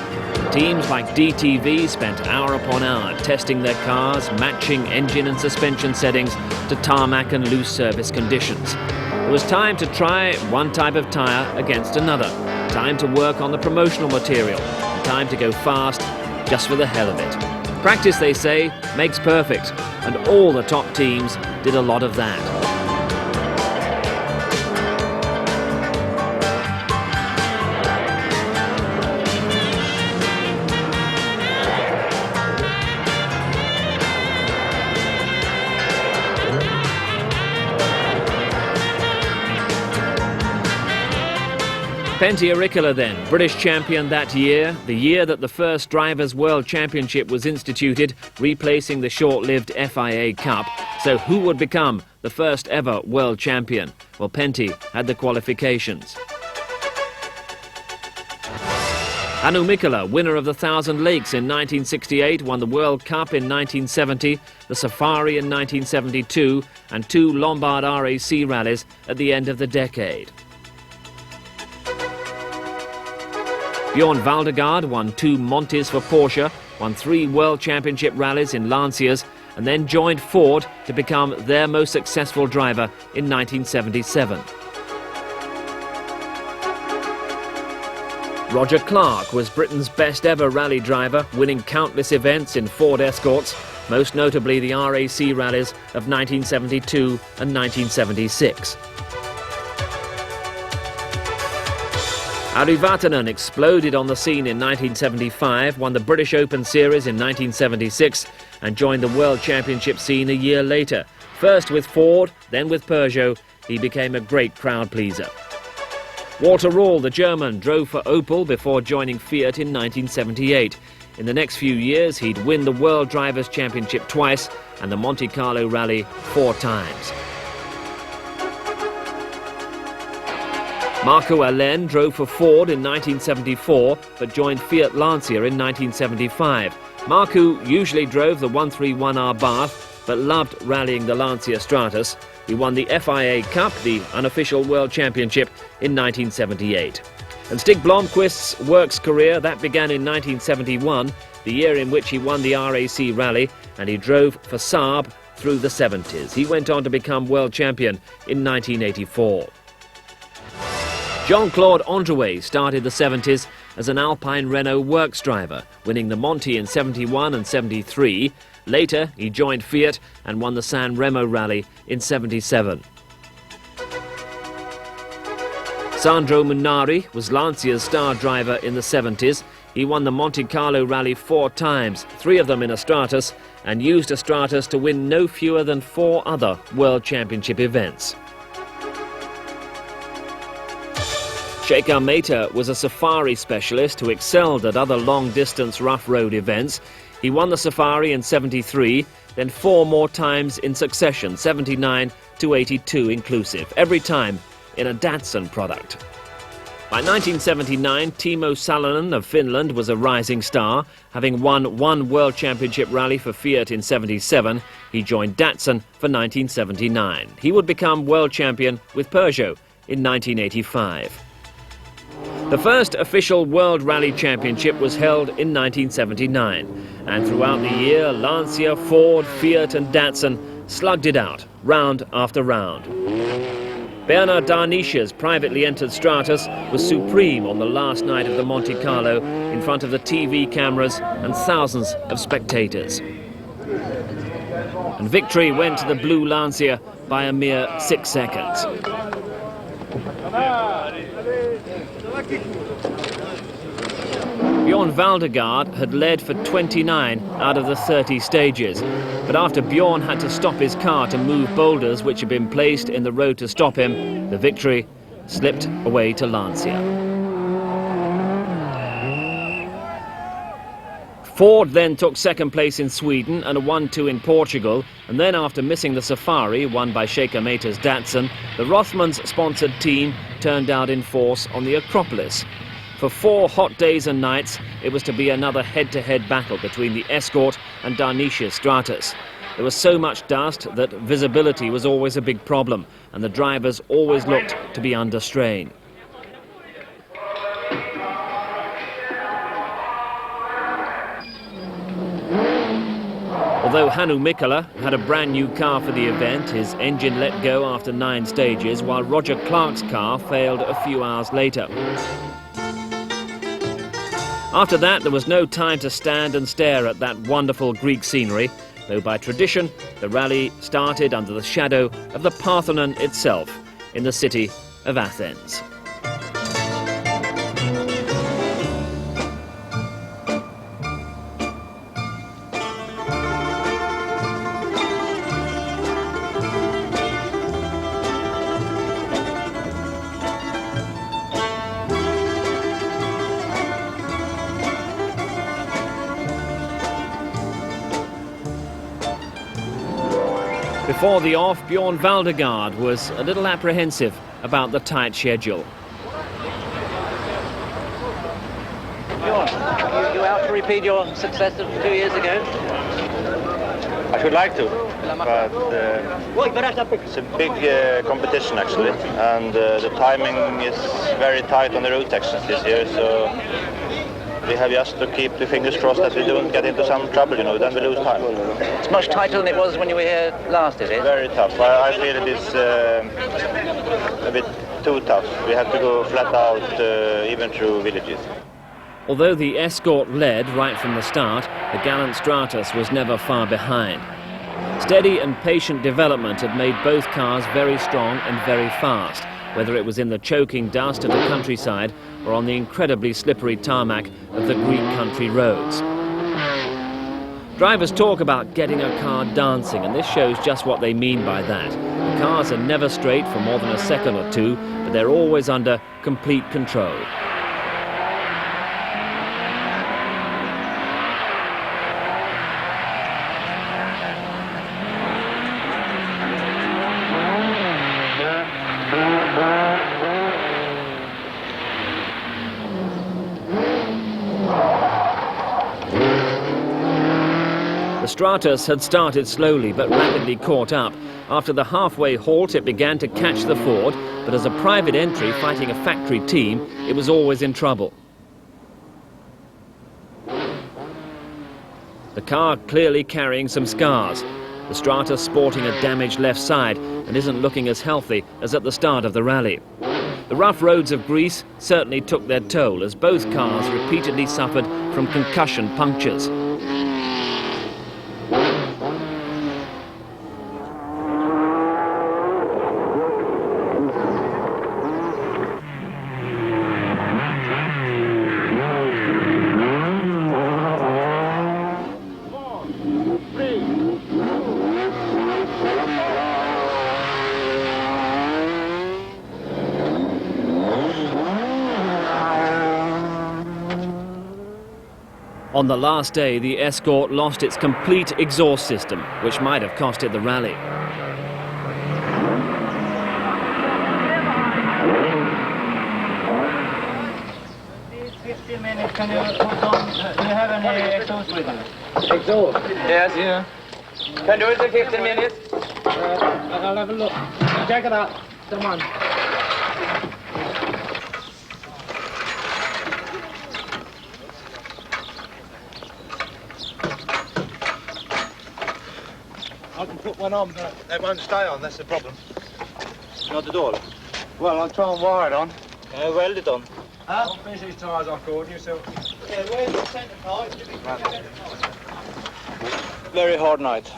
Teams like DTV spent hour upon hour testing their cars, matching engine and suspension settings to tarmac and loose surface conditions. It was time to try one type of tyre against another, time to work on the promotional material, and time to go fast just for the hell of it. Practice, they say, makes perfect, and all the top teams did a lot of that. Penty Auricula then, British champion that year, the year that the first Drivers' World Championship was instituted, replacing the short-lived FIA Cup. So who would become the first ever world champion? Well, Penty had the qualifications. Hannu Mikkola, winner of the Thousand Lakes in 1968, won the World Cup in 1970, the Safari in 1972, and 2 Lombard RAC rallies at the end of the decade. Bjorn Valdegaard won 2 Montes for Porsche, won 3 World Championship rallies in Lancias, and then joined Ford to become their most successful driver in 1977. Roger Clark was Britain's best ever rally driver, winning countless events in Ford Escorts, most notably the RAC rallies of 1972 and 1976. Ari Vatanen exploded on the scene in 1975, won the British Open Series in 1976 and joined the World Championship scene a year later. First with Ford, then with Peugeot, he became a great crowd pleaser. Walter Röhrl, the German, drove for Opel before joining Fiat in 1978. In the next few years, he'd win the World Drivers' Championship twice and the Monte Carlo Rally 4 times. Marco Allen drove for Ford in 1974, but joined Fiat Lancia in 1975. Marco usually drove the 131R Bath, but loved rallying the Lancia Stratus. He won the FIA Cup, the unofficial World Championship, in 1978. And Stig Blomqvist's works career, that began in 1971, the year in which he won the RAC Rally, and he drove for Saab through the 70s. He went on to become world champion in 1984. Jean-Claude Androuet started the 70s as an Alpine Renault works driver, winning the Monte in 71 and 73. Later, he joined Fiat and won the San Remo Rally in 77. Sandro Munari was Lancia's star driver in the 70s. He won the Monte Carlo Rally 4 times, 3 of them in a Stratus, and used a Stratus to win no fewer than 4 other World Championship events. Shekhar Mehta was a safari specialist who excelled at other long-distance rough road events. He won the Safari in 73, then 4 more times in succession, 79 to 82 inclusive, every time in a Datsun product. By 1979, Timo Salonen of Finland was a rising star. Having won 1 World Championship rally for Fiat in 77, he joined Datsun for 1979. He would become world champion with Peugeot in 1985. The first official World Rally Championship was held in 1979, and throughout the year, Lancia, Ford, Fiat and Datsun slugged it out, round after round. Bernard Darniche's privately entered Stratus was supreme on the last night of the Monte Carlo in front of the TV cameras and thousands of spectators. And victory went to the blue Lancia by a mere 6 seconds. Bjorn Valdegaard had led for 29 out of the 30 stages, but after Bjorn had to stop his car to move boulders which had been placed in the road to stop him, the victory slipped away to Lancia. Ford then took second place in Sweden and a 1-2 in Portugal, and then after missing the Safari, won by Shaker Mater's Datsun, the Rothmans-sponsored team turned out in force on the Acropolis. For 4 hot days and nights, it was to be another head-to-head battle between the Escort and Darnische Stratus. There was so much dust that visibility was always a big problem, and the drivers always looked to be under strain. Although Hannu Mikkola had a brand new car for the event, his engine let go after 9 stages, while Roger Clark's car failed a few hours later. After that, there was no time to stand and stare at that wonderful Greek scenery, though by tradition, the rally started under the shadow of the Parthenon itself, in the city of Athens. Before the off, Bjorn Valdegaard was a little apprehensive about the tight schedule. Bjorn, you out to repeat your success of 2 years ago? I should like to, but it's a big competition actually, and the timing is very tight on the road sections this year, so we have just to keep the fingers crossed that we don't get into some trouble, you know, then we lose time. It's much tighter than it was when you were here last, is it? Very tough. I feel it is a bit too tough. We have to go flat out even through villages. Although the Escort led right from the start, the gallant Stratus was never far behind. Steady and patient development had made both cars very strong and very fast, whether it was in the choking dust of the countryside or on the incredibly slippery tarmac of the Greek country roads. Drivers talk about getting a car dancing, and this shows just what they mean by that. The cars are never straight for more than a second or two, but they're always under complete control. The Stratus had started slowly but rapidly caught up. After the halfway halt, it began to catch the Ford, but as a private entry fighting a factory team, it was always in trouble. The car clearly carrying some scars. The Stratus sporting a damaged left side and isn't looking as healthy as at the start of the rally. The rough roads of Greece certainly took their toll as both cars repeatedly suffered from concussion punctures. On the last day, the Escort lost its complete exhaust system, which might have cost it the rally. These 15 minutes, can you put on, do you have any exhaust with you? Exhaust? Yes. Yeah. Can do it in 15 minutes? I'll have a look. Check it out. Come on. I can put one on, but it won't stay on, that's the problem. Not at all. Well, I'll try and wire it on. Weld it on. I'll finish these tyres off, Gordon, yourself. Yeah, where's the centre part? Very hard night.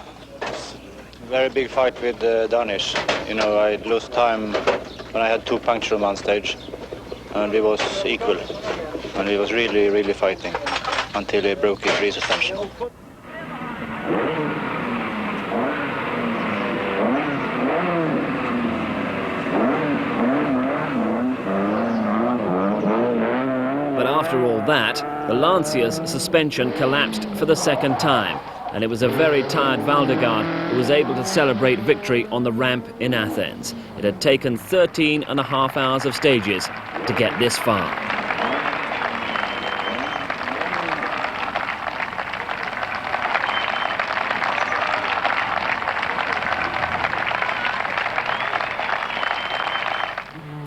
Very big fight with Danish. You know, I lost time when I had 2 punctures on one stage. And it was equal. And he was really, really fighting until he broke his rear suspension. after all that, the Lancia's suspension collapsed for the second time, and it was a very tired Valdegaard who was able to celebrate victory on the ramp in Athens. It had taken 13.5 hours of stages to get this far.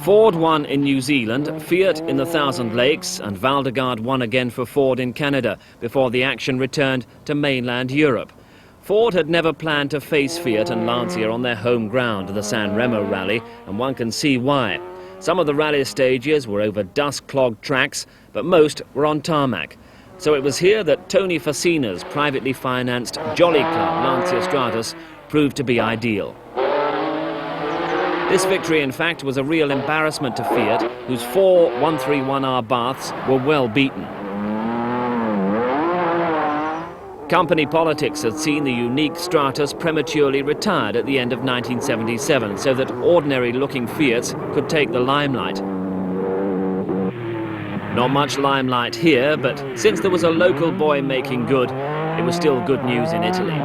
Ford won in New Zealand, Fiat in the Thousand Lakes, and Valdegaard won again for Ford in Canada before the action returned to mainland Europe. Ford had never planned to face Fiat and Lancia on their home ground, the San Remo rally, and one can see why. Some of the rally stages were over dust-clogged tracks, but most were on tarmac. So it was here that Tony Facina's privately financed Jolly Club Lancia Stratus proved to be ideal. This victory, in fact, was a real embarrassment to Fiat, whose 4 131R Baths were well beaten. Company politics had seen the unique Stratus prematurely retired at the end of 1977, so that ordinary-looking Fiats could take the limelight. Not much limelight here, but since there was a local boy making good, it was still good news in Italy.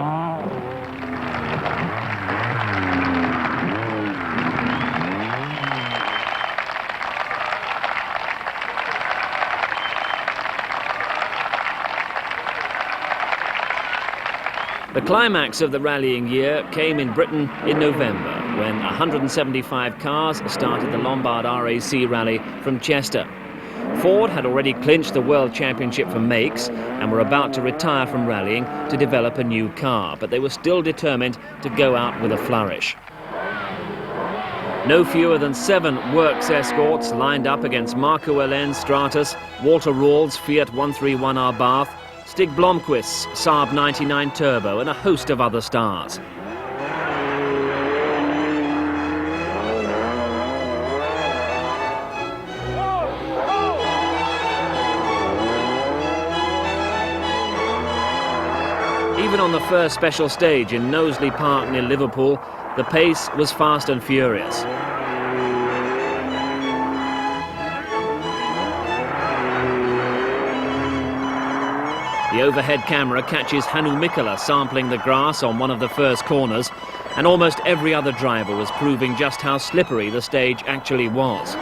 The climax of the rallying year came in Britain in November, when 175 cars started the Lombard RAC rally from Chester. Ford had already clinched the World Championship for makes and were about to retire from rallying to develop a new car, but they were still determined to go out with a flourish. No fewer than 7 works escorts lined up against Marco Ellen's Stratus, Walter Rawls' Fiat 131R Bath, Stig Blomqvist's Saab 99 Turbo, and a host of other stars. Even on the first special stage in Knowsley Park near Liverpool, the pace was fast and furious. The overhead camera catches Hannu Mikkola sampling the grass on one of the first corners, and almost every other driver was proving just how slippery the stage actually was.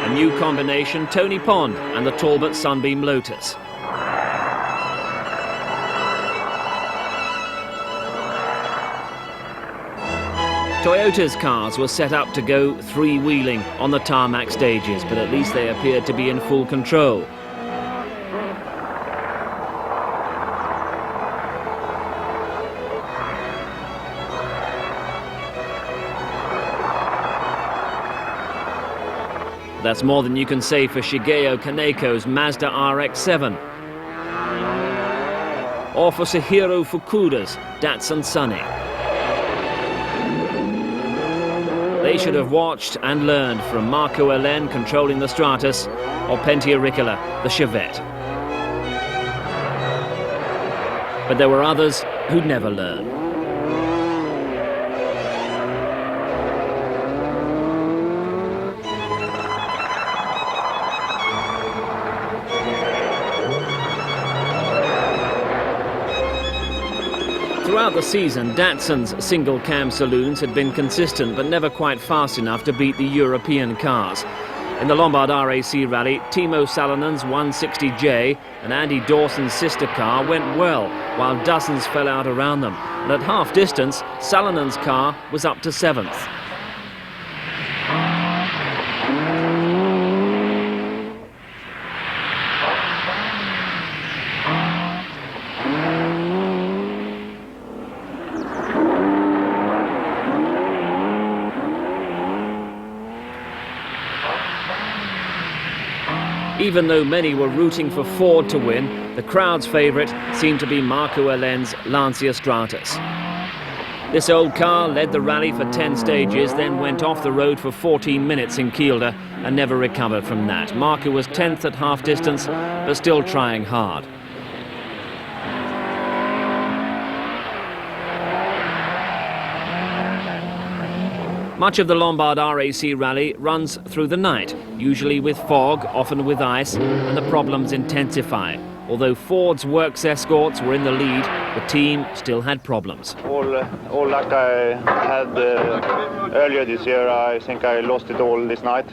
A new combination, Tony Pond and the Talbot Sunbeam Lotus. Toyota's cars were set up to go three-wheeling on the tarmac stages, but at least they appeared to be in full control. That's more than you can say for Shigeo Kaneko's Mazda RX-7. Or for Suhiro Fukuda's Datsun Sunny. They should have watched and learned from Marco Ellen controlling the Stratus or Pentti Ricola, the Chevette. But there were others who'd never learn. Throughout the season, Datsun's single-cam saloons had been consistent but never quite fast enough to beat the European cars. In the Lombard RAC rally, Timo Salinen's 160J and Andy Dawson's sister car went well, while dozens fell out around them. And at half distance, Salinen's car was up to 7th. Even though many were rooting for Ford to win, the crowd's favourite seemed to be Marco Ellen's Lancia Stratus. This old car led the rally for 10 stages, then went off the road for 14 minutes in Kielder and never recovered from that. Marco was 10th at half distance, but still trying hard. Much of the Lombard RAC rally runs through the night, usually with fog, often with ice, and the problems intensify. Although Ford's works escorts were in the lead, the team still had problems. All luck I had earlier this year, I think I lost it all this night.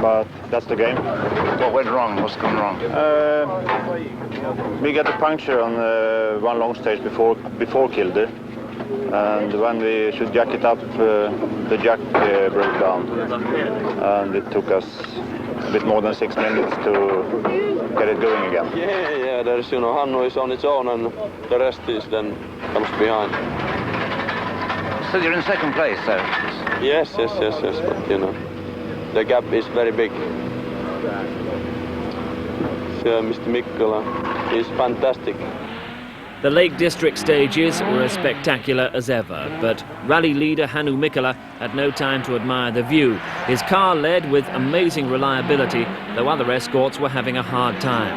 But that's the game. What went wrong? What's gone wrong? We got a puncture on one long stage before Kielder. And when we should jack it up, the jack broke down. And it took us a bit more than 6 minutes to get it going again. Yeah, there's, Hanno is on its own and the rest is then comes behind. So you're in second place, though? Yes, but, the gap is very big. So Mr. Mikkola is fantastic. The Lake District stages were as spectacular as ever, but rally leader Hannu Mikkola had no time to admire the view. His car led with amazing reliability, though other escorts were having a hard time.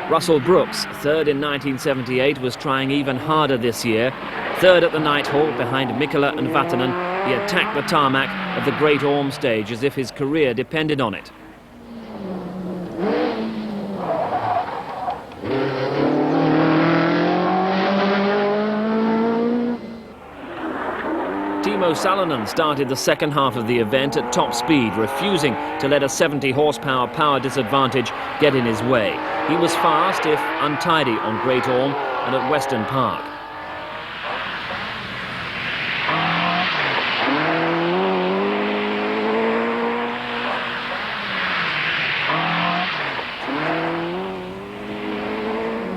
Russell Brooks, third in 1978, was trying even harder this year. Third at the night halt behind Mikkola and Vatanen, he attacked the tarmac of the Great Orme stage as if his career depended on it. Timo Salonen started the second half of the event at top speed, refusing to let a 70 horsepower power disadvantage get in his way. He was fast, if untidy, on Great Orme and at Western Park.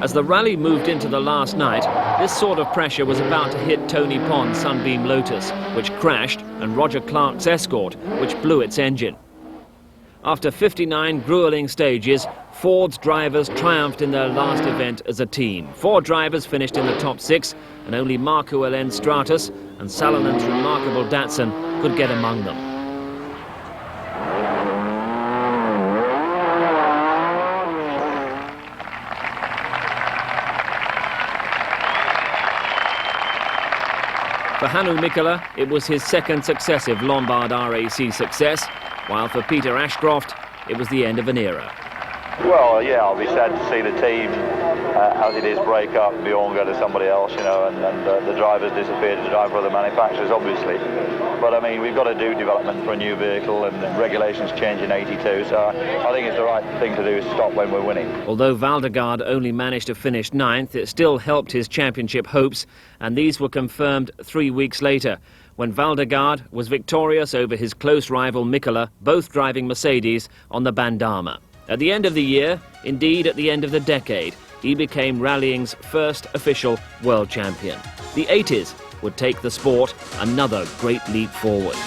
As the rally moved into the last night, this sort of pressure was about to hit Tony Pond's Sunbeam Lotus, which crashed, and Roger Clark's Escort, which blew its engine. After 59 grueling stages, Ford's drivers triumphed in their last event as a team. 4 drivers finished in the top 6, and only Marco Elen Stratus and Salonen's remarkable Datsun could get among them. For Hannu Mikkola, it was his second successive Lombard RAC success, while for Peter Ashcroft, it was the end of an era. Well, yeah, I'll be sad to see the team, as it is, break up, Bjorn go to somebody else, and the drivers disappear to drive for other manufacturers, obviously. But, I mean, we've got to do development for a new vehicle, and regulations change in 82, so I think it's the right thing to do is stop when we're winning. Although Valdegaard only managed to finish 9th, it still helped his championship hopes, and these were confirmed 3 weeks later, when Valdegaard was victorious over his close rival Mikkola, both driving Mercedes, on the Bandama. At the end of the year, indeed at the end of the decade, he became rallying's first official world champion. The 80s would take the sport another great leap forward.